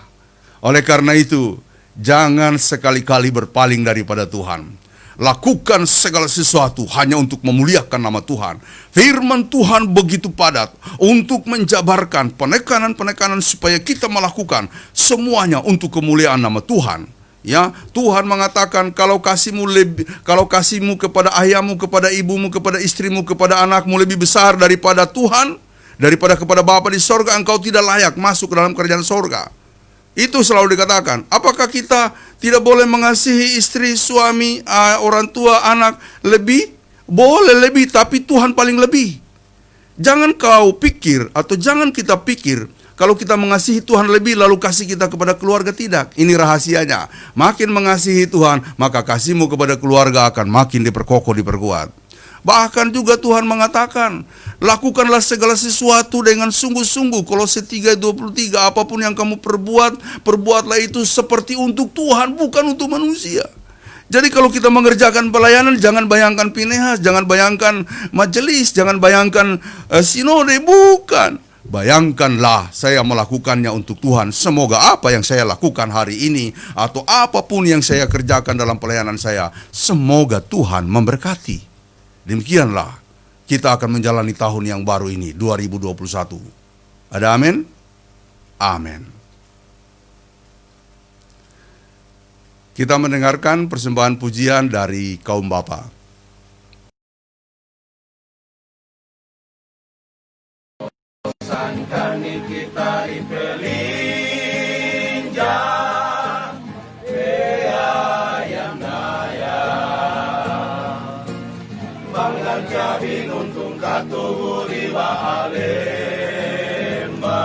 Oleh karena itu, jangan sekali-kali berpaling daripada Tuhan. Lakukan segala sesuatu hanya untuk memuliakan nama Tuhan. Firman Tuhan begitu padat untuk menjabarkan penekanan-penekanan supaya kita melakukan semuanya untuk kemuliaan nama Tuhan. Ya, Tuhan mengatakan kalau kasihmu kepada ayahmu, kepada ibumu, kepada istrimu, kepada anakmu lebih besar daripada Tuhan, daripada kepada Bapa di sorga, engkau tidak layak masuk ke dalam kerajaan sorga. Itu selalu dikatakan. Apakah kita tidak boleh mengasihi istri, suami, orang tua, anak lebih? Boleh lebih, tapi Tuhan paling lebih. Jangan kau pikir atau jangan kita pikir kalau kita mengasihi Tuhan lebih lalu kasih kita kepada keluarga, tidak. Ini rahasianya. Makin mengasihi Tuhan, maka kasihmu kepada keluarga akan makin diperkokoh, diperkuat. Bahkan juga Tuhan mengatakan, lakukanlah segala sesuatu dengan sungguh-sungguh. Kolose 3:23, apapun yang kamu perbuat, perbuatlah itu seperti untuk Tuhan, bukan untuk manusia. Jadi kalau kita mengerjakan pelayanan, jangan bayangkan Pinehas, jangan bayangkan majelis, jangan bayangkan sinode, bukan. Bayangkanlah saya melakukannya untuk Tuhan. Semoga apa yang saya lakukan hari ini atau apapun yang saya kerjakan dalam pelayanan saya, semoga Tuhan memberkati. Demikianlah kita akan menjalani tahun yang baru ini, 2021. Ada amin? Amin. Kita mendengarkan persembahan pujian dari kaum bapa. Sangkani kita ipelinja, yang daya, banglang cabin untung katuhuri wa alemba.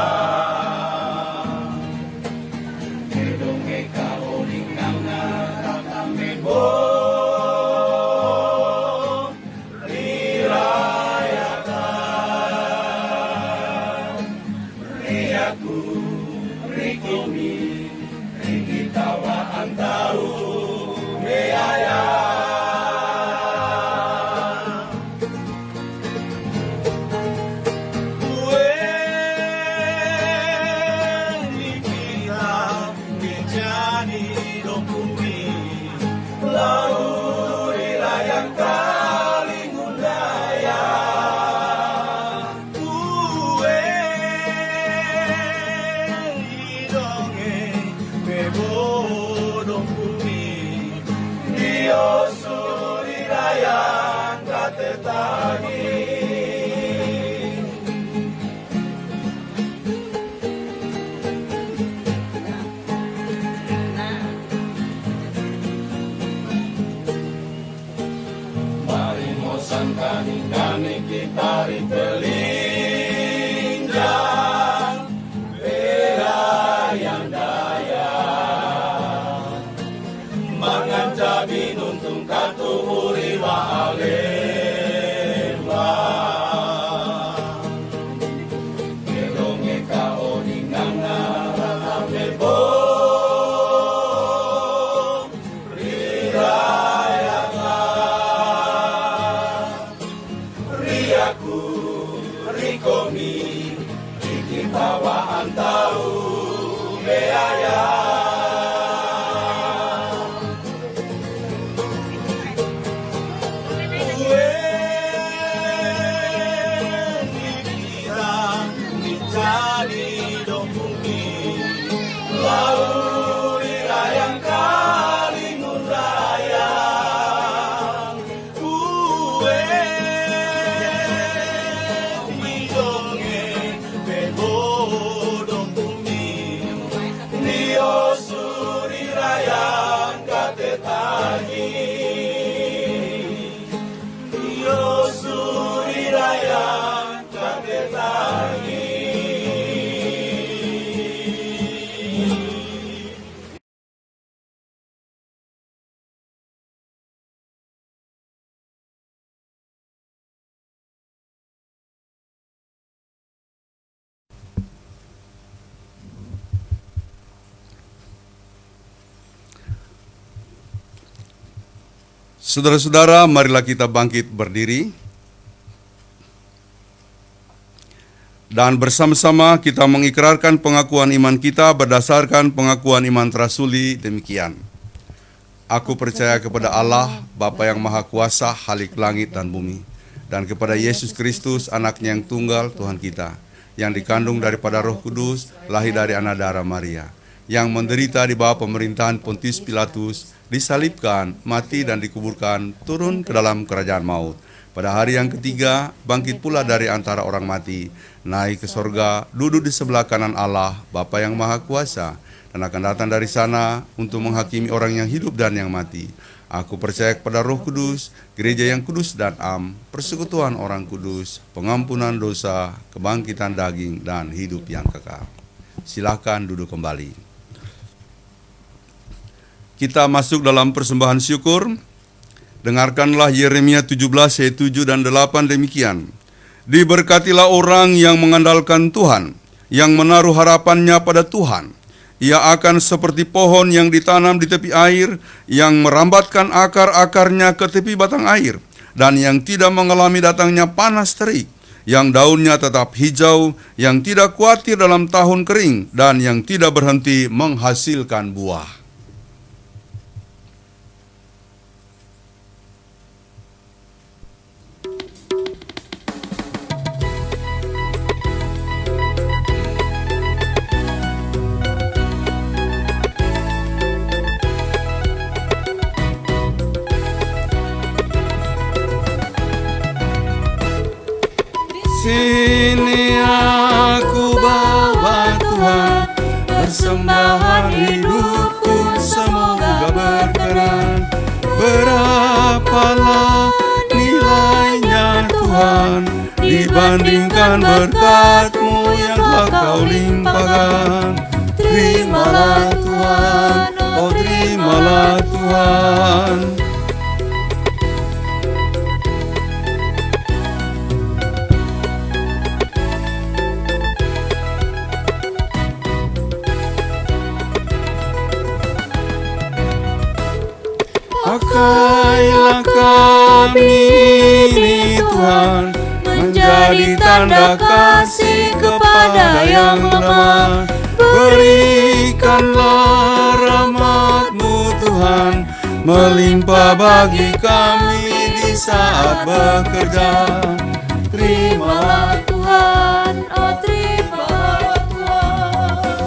Saudara-saudara, marilah kita bangkit berdiri dan bersama-sama kita mengikrarkan pengakuan iman kita berdasarkan pengakuan iman terasuli demikian. Aku percaya kepada Allah, Bapa yang Maha Kuasa, Khalik langit dan bumi, dan kepada Yesus Kristus, Anaknya yang tunggal, Tuhan kita, yang dikandung daripada Roh Kudus, lahir dari anak darah Maria, yang menderita di bawah pemerintahan Pontius Pilatus, disalibkan, mati dan dikuburkan, turun ke dalam kerajaan maut. Pada hari yang ketiga, bangkit pula dari antara orang mati, naik ke sorga, duduk di sebelah kanan Allah, Bapa yang Maha Kuasa, dan akan datang dari sana untuk menghakimi orang yang hidup dan yang mati. Aku percaya kepada Roh Kudus, gereja yang kudus dan am, persekutuan orang kudus, pengampunan dosa, kebangkitan daging, dan hidup yang kekal. Silakan duduk kembali. Kita masuk dalam persembahan syukur. Dengarkanlah Yeremia 17 ayat 7 dan 8 demikian. Diberkatilah orang yang mengandalkan Tuhan, yang menaruh harapannya pada Tuhan. Ia akan seperti pohon yang ditanam di tepi air, yang merambatkan akar-akarnya ke tepi batang air, dan yang tidak mengalami datangnya panas terik, yang daunnya tetap hijau, yang tidak khawatir dalam tahun kering, dan yang tidak berhenti menghasilkan buah. Sini aku bawa Tuhan, persembahan hidupku semoga berkenan. Berapalah nilainya Tuhan, dibandingkan berkat-Mu yang telah Kau limpahkan. Terimalah Tuhan, oh terimalah Tuhan. Pakailah kami ini Tuhan, menjadi tanda kasih kepada yang lemah. Berikanlah rahmat-Mu Tuhan, melimpah bagi kami di saat bekerja. Terimalah Tuhan, oh terimalah Tuhan.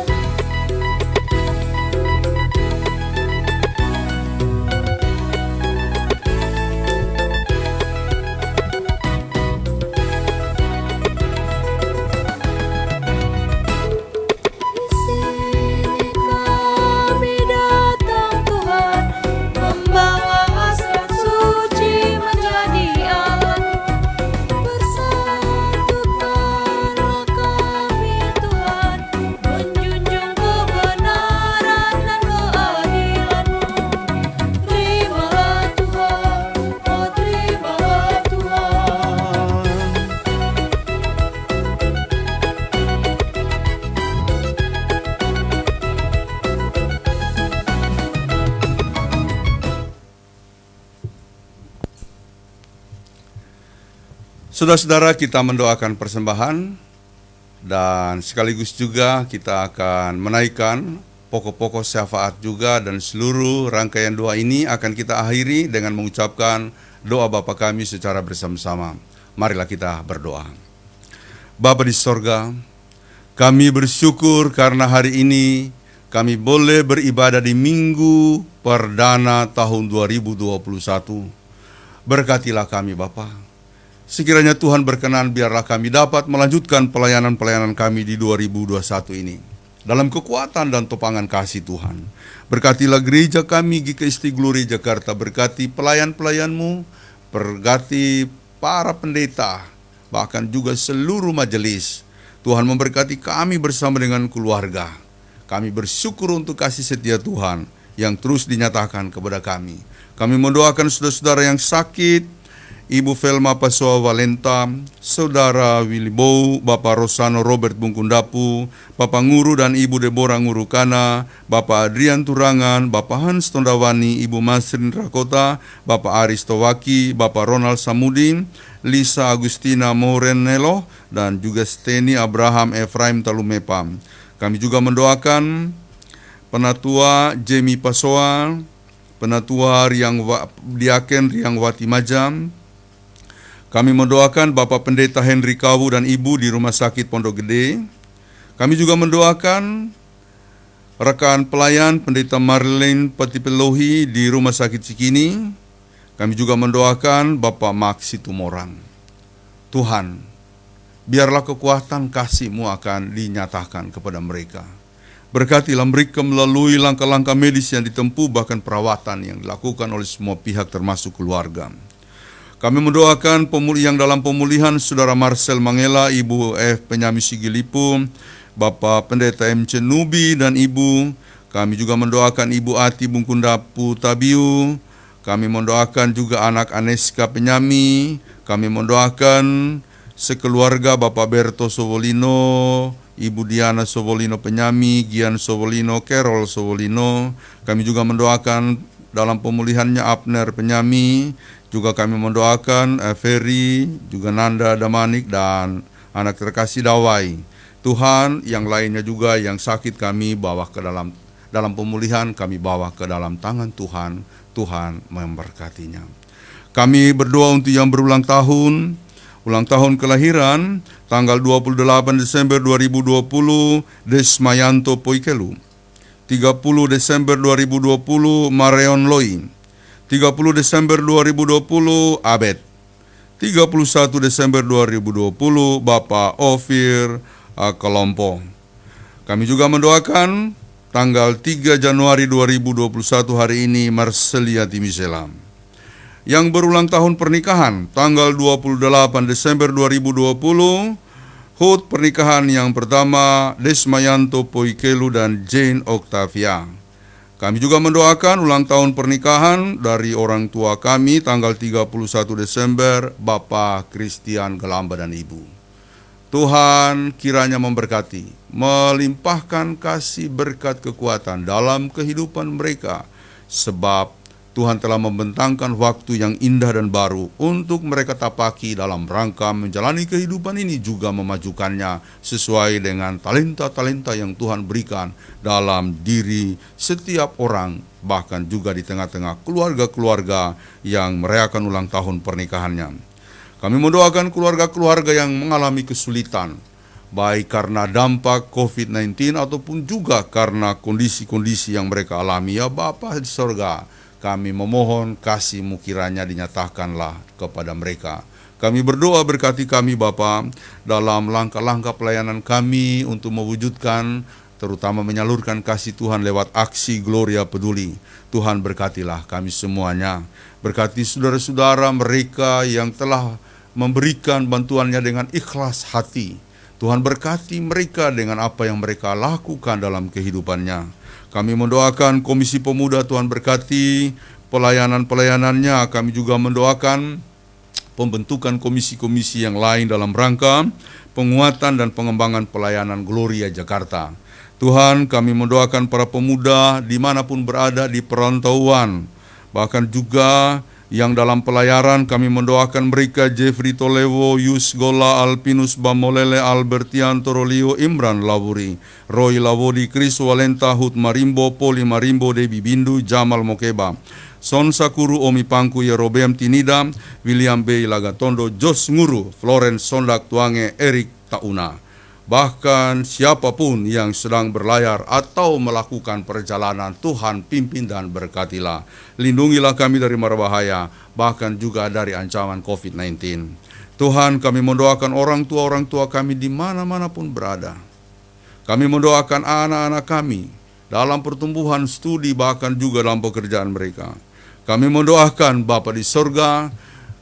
Saudara-saudara, kita mendoakan persembahan dan sekaligus juga kita akan menaikkan pokok-pokok syafaat juga, dan seluruh rangkaian doa ini akan kita akhiri dengan mengucapkan doa Bapa kami secara bersama-sama. Marilah kita berdoa. Bapa di sorga, kami bersyukur karena hari ini kami boleh beribadah di minggu perdana tahun 2021. Berkatilah kami Bapa. Sekiranya Tuhan berkenan, biarlah kami dapat melanjutkan pelayanan-pelayanan kami di 2021 ini dalam kekuatan dan topangan kasih Tuhan. Berkatilah gereja kami GKST Glory Jakarta, berkati pelayan-pelayan-Mu, berkati para pendeta, bahkan juga seluruh majelis. Tuhan memberkati kami bersama dengan keluarga. Kami bersyukur untuk kasih setia Tuhan yang terus dinyatakan kepada kami. Kami mendoakan saudara-saudara yang sakit, Ibu Velma Pasoa Valenta, Saudara Willy Bow, Bapak Rosano Robert Bungkundapu, Bapak Nguru dan Ibu Deborah Ngurukana, Bapak Adrian Turangan, Bapak Hans Tondawani, Ibu Masrin Rakota, Bapak Aris Towaki, Bapak Ronald Samudin, Lisa Agustina Morenelo, dan juga Steny Abraham Efraim Talumepam. Kami juga mendoakan Penatua Jamie Pasoa, Penatua Diaken Riang Wati Majam. Kami mendoakan Bapak Pendeta Henry Kawu dan Ibu di Rumah Sakit Pondok Gede. Kami juga mendoakan rekan pelayan Pendeta Marlene Patipelohi di Rumah Sakit Cikini. Kami juga mendoakan Bapak Maksi Tumorang. Tuhan, biarlah kekuatan kasih-Mu akan dinyatakan kepada mereka. Berkatilah mereka melalui langkah-langkah medis yang ditempuh, bahkan perawatan yang dilakukan oleh semua pihak termasuk keluarga. Kami mendoakan yang dalam pemulihan Saudara Marcel Mangela, Ibu F. Penyami Sigilipu, Bapak Pendeta M. Cenubi dan Ibu. Kami juga mendoakan Ibu Ati Bungkundapu Tabiu. Kami mendoakan juga anak Aneska Penyami. Kami mendoakan sekeluarga Bapak Berto Sovolino, Ibu Diana Sovolino Penyami, Gian Sovolino, Carol Sovolino. Kami juga mendoakan dalam pemulihannya Abner Penyami. Juga kami mendoakan Ferry, juga Nanda Damanik, dan anak terkasih Dawai. Tuhan, yang lainnya juga yang sakit kami bawa ke dalam pemulihan, kami bawa ke dalam tangan Tuhan. Tuhan memberkatinya. Kami berdoa untuk yang berulang tahun kelahiran, tanggal 28 Desember 2020, Desmayanto Poikelu. 30 Desember 2020, Mareon Loi. 30 Desember 2020, Abed. 31 Desember 2020, Bapak Ofir Kelompo. Kami juga mendoakan tanggal 3 Januari 2021 hari ini, Marcelia Timiselam. Yang berulang tahun pernikahan, tanggal 28 Desember 2020, HUT pernikahan yang pertama, Desmayanto Poikelu dan Jane Octavia. Kami juga mendoakan ulang tahun pernikahan dari orang tua kami tanggal 31 Desember, Bapak Christian Gelamba dan Ibu. Tuhan kiranya memberkati, melimpahkan kasih berkat kekuatan dalam kehidupan mereka, sebab Tuhan telah membentangkan waktu yang indah dan baru untuk mereka tapaki dalam rangka menjalani kehidupan ini, juga memajukannya sesuai dengan talenta-talenta yang Tuhan berikan dalam diri setiap orang, bahkan juga di tengah-tengah keluarga-keluarga yang merayakan ulang tahun pernikahannya. Kami mendoakan keluarga-keluarga yang mengalami kesulitan, baik karena dampak COVID-19 ataupun juga karena kondisi-kondisi yang mereka alami. Ya Bapa di sorga, kami memohon kasih-Mu kiranya dinyatakanlah kepada mereka. Kami berdoa berkati kami Bapa dalam langkah-langkah pelayanan kami untuk mewujudkan, terutama menyalurkan kasih Tuhan lewat aksi Gloria Peduli. Tuhan berkatilah kami semuanya. Berkati saudara-saudara mereka yang telah memberikan bantuannya dengan ikhlas hati. Tuhan berkati mereka dengan apa yang mereka lakukan dalam kehidupannya. Kami mendoakan Komisi Pemuda, Tuhan berkati pelayanan-pelayanannya. Kami juga mendoakan pembentukan komisi-komisi yang lain dalam rangka penguatan dan pengembangan pelayanan Gloria Jakarta. Tuhan, kami mendoakan para pemuda dimanapun berada di perantauan, bahkan juga yang dalam pelayaran kami mendoakan mereka Jeffrey Tolewo, Yus Gola, Alpinus Bamolele, Albertian Torolio, Imran Lawuri, Roy Lawodi, Chris Walenta, Hut Marimbo, Poli Marimbo, Debi Bindu, Jamal Mokeba, Son Sakuru, Omi Pangku, Yerobeam Tinida, William B. Lagatondo, Jos Nguru, Florence Sondak Tuange, Erik Tauna. Bahkan siapapun yang sedang berlayar atau melakukan perjalanan, Tuhan pimpin dan berkatilah. Lindungilah kami dari mara bahaya, bahkan juga dari ancaman COVID-19. Tuhan, kami mendoakan orang tua kami di mana-mana pun berada. Kami mendoakan anak-anak kami dalam pertumbuhan studi, bahkan juga dalam pekerjaan mereka. Kami mendoakan Bapa di sorga,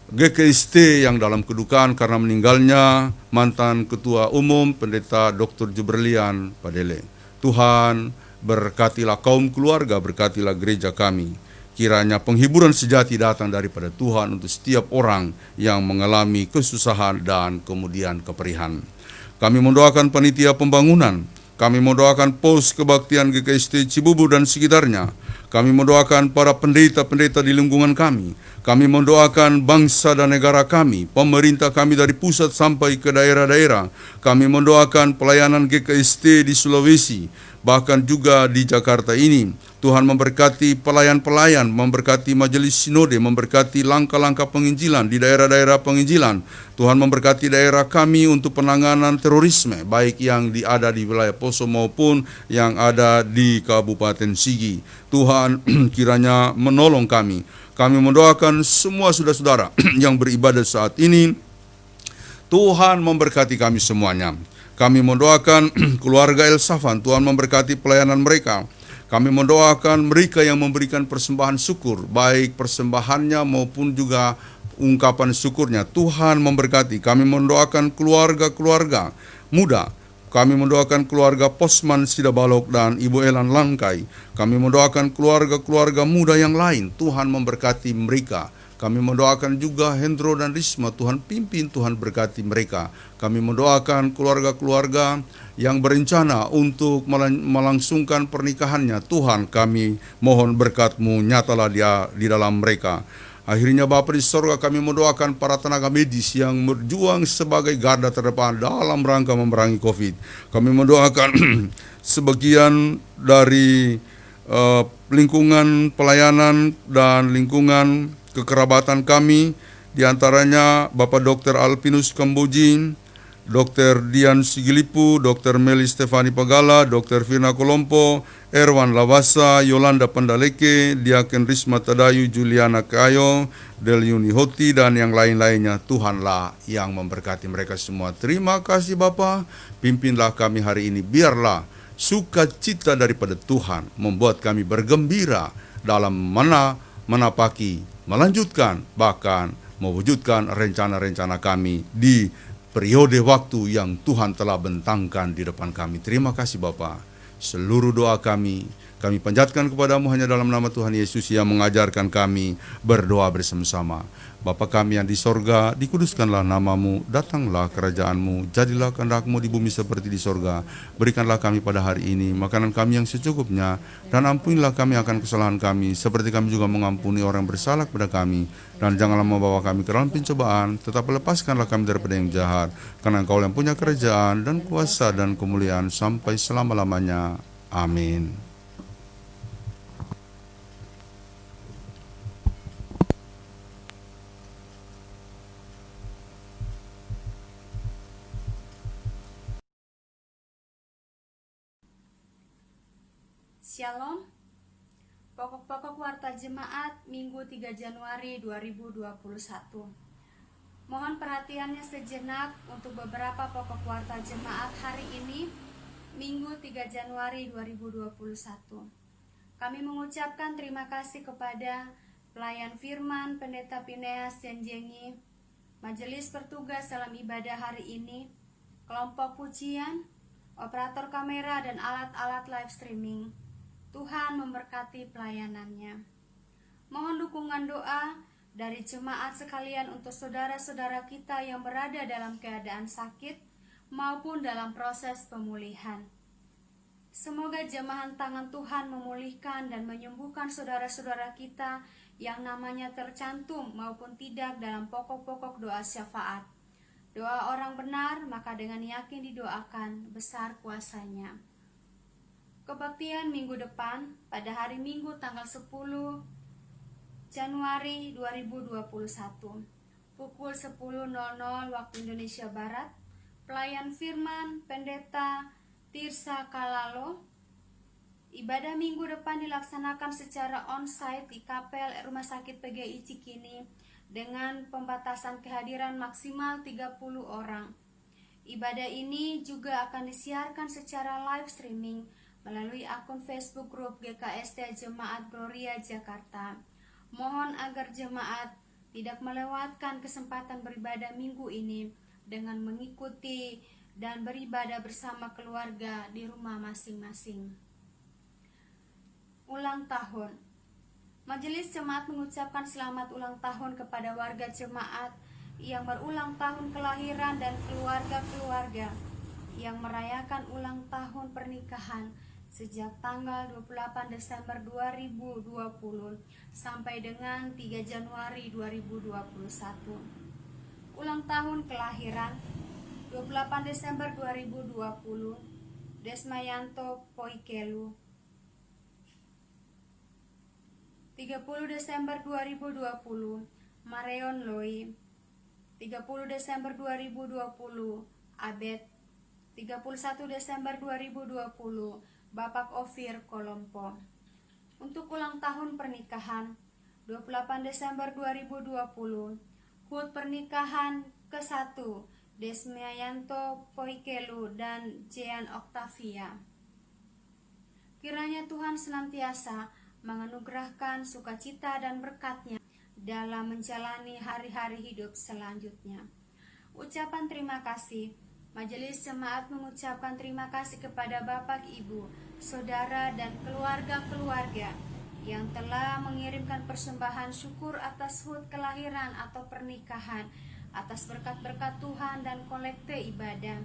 GKST yang dalam kedukaan karena meninggalnya mantan Ketua Umum Pendeta Dr. Jubrlian Padele. Tuhan, berkatilah kaum keluarga, berkatilah gereja kami. Kiranya penghiburan sejati datang daripada Tuhan untuk setiap orang yang mengalami kesusahan dan kemudian keperihan. Kami mendoakan panitia pembangunan. Kami mendoakan pos kebaktian GKST Cibubur dan sekitarnya. Kami mendoakan para pendeta-pendeta di lingkungan kami. Kami mendoakan bangsa dan negara kami, pemerintah kami dari pusat sampai ke daerah-daerah. Kami mendoakan pelayanan GKST di Sulawesi, bahkan juga di Jakarta ini. Tuhan memberkati pelayan-pelayan, memberkati majelis sinode, memberkati langkah-langkah penginjilan di daerah-daerah penginjilan. Tuhan memberkati daerah kami untuk penanganan terorisme, baik yang ada di wilayah Poso maupun yang ada di Kabupaten Sigi. Tuhan kiranya menolong kami. Kami mendoakan semua saudara-saudara yang beribadah saat ini. Tuhan memberkati kami semuanya. Kami mendoakan keluarga El Safan, Tuhan memberkati pelayanan mereka. Kami mendoakan mereka yang memberikan persembahan syukur, baik persembahannya maupun juga ungkapan syukurnya. Tuhan memberkati. Kami mendoakan keluarga-keluarga muda. Kami mendoakan keluarga Posman Sidabalok dan Ibu Elan Langkai. Kami mendoakan keluarga-keluarga muda yang lain. Tuhan memberkati mereka. Kami mendoakan juga Hendro dan Risma. Tuhan pimpin, Tuhan berkati mereka. Kami mendoakan keluarga-keluarga yang berencana untuk melangsungkan pernikahannya. Tuhan, kami mohon berkat-Mu, nyatalah dia di dalam mereka. Akhirnya Bapa di sorga, kami mendoakan para tenaga medis yang berjuang sebagai garda terdepan dalam rangka memerangi COVID. Kami mendoakan sebagian dari lingkungan pelayanan dan lingkungan kekerabatan kami, diantaranya Bapak Dr. Alpinus Kambojin, Dr. Dian Sigilipu, Dr. Meli Stefani Pagala, Dr. Firna Kolompo, Erwan Lawasa, Yolanda Pandaleke, Diaken Risma Tadayu, Juliana Kayo, Deliuni Hoti, dan yang lain-lainnya. Tuhanlah yang memberkati mereka semua. Terima kasih Bapa, pimpinlah kami hari ini. Biarlah sukacita daripada Tuhan membuat kami bergembira dalam menapaki, melanjutkan, bahkan mewujudkan rencana-rencana kami di periode waktu yang Tuhan telah bentangkan di depan kami. Terima kasih Bapa. Seluruh doa kami panjatkan kepadamu hanya dalam nama Tuhan Yesus yang mengajarkan kami berdoa bersama-sama. Bapa kami yang di sorga, dikuduskanlah namamu, datanglah kerajaanmu, jadilah kehendak-Mu di bumi seperti di sorga. Berikanlah kami pada hari ini makanan kami yang secukupnya, dan ampunilah kami akan kesalahan kami, seperti kami juga mengampuni orang yang bersalah kepada kami. Dan janganlah membawa kami ke dalam pencobaan, tetapi lepaskanlah kami daripada yang jahat, karena Engkau yang punya kerajaan dan kuasa dan kemuliaan sampai selama-lamanya. Amin.
Shalom. Pokok-pokok warta jemaat Minggu 3 Januari 2021. Mohon perhatiannya sejenak untuk beberapa pokok warta jemaat hari ini, Minggu 3 Januari 2021. Kami mengucapkan terima kasih kepada pelayan firman Pendeta Pineas Senjengi, majelis bertugas dalam ibadah hari ini, kelompok pujian, operator kamera dan alat-alat live streaming. Tuhan memberkati pelayanannya. Mohon dukungan doa dari jemaat sekalian untuk saudara-saudara kita yang berada dalam keadaan sakit maupun dalam proses pemulihan. Semoga jemahan tangan Tuhan memulihkan dan menyembuhkan saudara-saudara kita yang namanya tercantum maupun tidak dalam pokok-pokok doa syafaat. Doa orang benar, maka dengan yakin didoakan, besar kuasanya. Kebaktian minggu depan pada hari Minggu tanggal 10 Januari 2021 pukul 10.00 waktu Indonesia Barat. Pelayan firman Pendeta Tirsa Kalalo. Ibadah minggu depan dilaksanakan secara on-site di Kapel Rumah Sakit PGI Cikini dengan pembatasan kehadiran maksimal 30 orang. Ibadah ini juga akan disiarkan secara live streaming melalui akun Facebook grup GKST Jemaat Gloria Jakarta. Mohon agar jemaat tidak melewatkan kesempatan beribadah minggu ini dengan mengikuti dan beribadah bersama keluarga di rumah masing-masing. Ulang tahun. Majelis Jemaat mengucapkan selamat ulang tahun kepada warga jemaat yang berulang tahun kelahiran dan keluarga-keluarga yang merayakan ulang tahun pernikahan sejak tanggal 28 Desember 2020 sampai dengan 3 Januari 2021. Ulang tahun kelahiran 28 Desember 2020 Desmayanto Poikelu. 30 Desember 2020 Mareon Loi. 30 Desember 2020 Abed. 31 Desember 2020 Bapak Ofir Kolompo. Untuk ulang tahun pernikahan 28 Desember 2020 HUT pernikahan ke-1 Desmayanto Poikelu dan Jean Octavia. Kiranya Tuhan senantiasa menganugerahkan sukacita dan berkat-Nya dalam menjalani hari-hari hidup selanjutnya. Ucapan terima kasih. Majelis Jemaat mengucapkan terima kasih kepada Bapak, Ibu, Saudara, dan keluarga-keluarga yang telah mengirimkan persembahan syukur atas HUT kelahiran atau pernikahan, atas berkat-berkat Tuhan dan kolekte ibadah,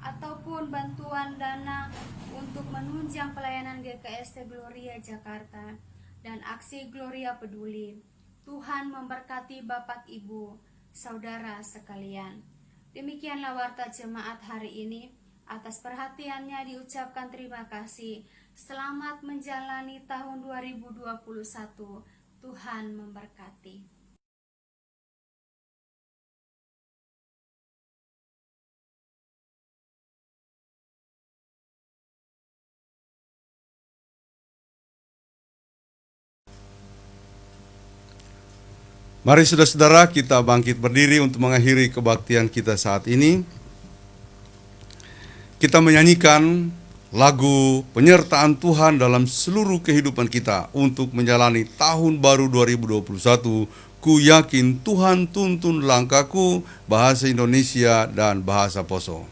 ataupun bantuan dana untuk menunjang pelayanan GKST Gloria Jakarta dan aksi Gloria Peduli. Tuhan memberkati Bapak, Ibu, Saudara sekalian. Demikianlah warta jemaat hari ini. Atas perhatiannya diucapkan terima kasih. Selamat menjalani tahun 2021. Tuhan memberkati.
Mari saudara-saudara kita bangkit berdiri untuk mengakhiri kebaktian kita saat ini. Kita menyanyikan lagu penyertaan Tuhan dalam seluruh kehidupan kita untuk menjalani tahun baru 2021. Ku yakin Tuhan tuntun langkahku, bahasa Indonesia dan bahasa Poso.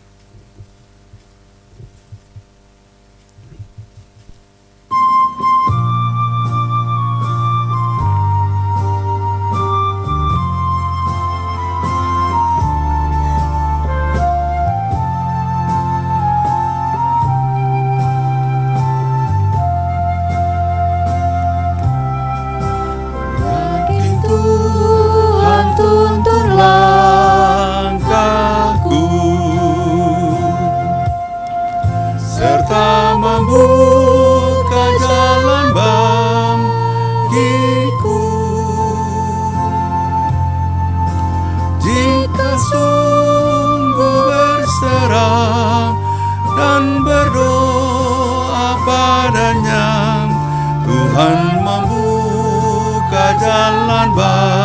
Tuhan membuka jalan bagiku.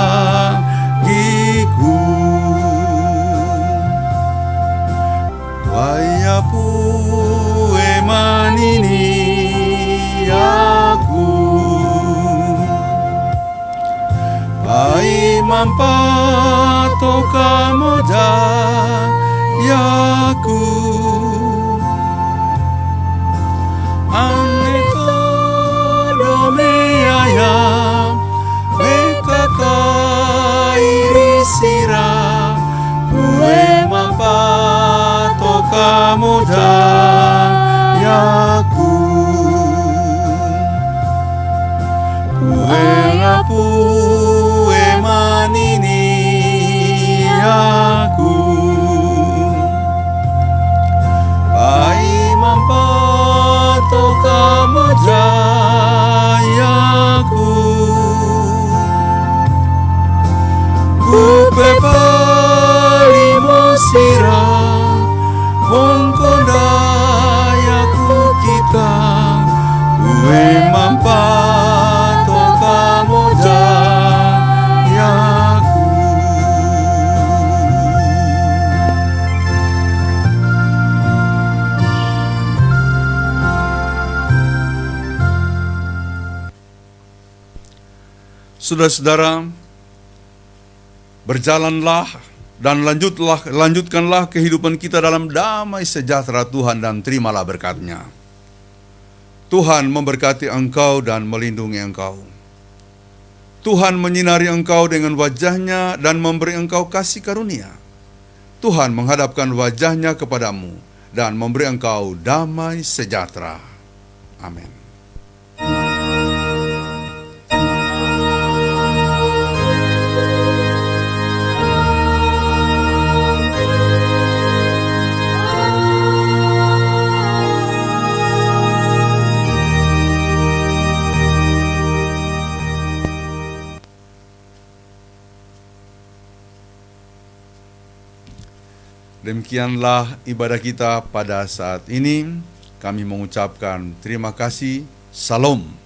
Wayapu emanini aku Pai mampato kamoja yaku sira kue mampato kamoja yaku kue ngapu
Saudara-saudara, berjalanlah dan lanjutkanlah kehidupan kita dalam damai sejahtera Tuhan dan terimalah berkat-Nya. Tuhan memberkati engkau dan melindungi engkau. Tuhan menyinari engkau dengan wajah-Nya dan memberi engkau kasih karunia. Tuhan menghadapkan wajah-Nya kepadamu dan memberi engkau damai sejahtera. Amin. Demikianlah ibadah kita pada saat ini. Kami mengucapkan terima kasih. Salam.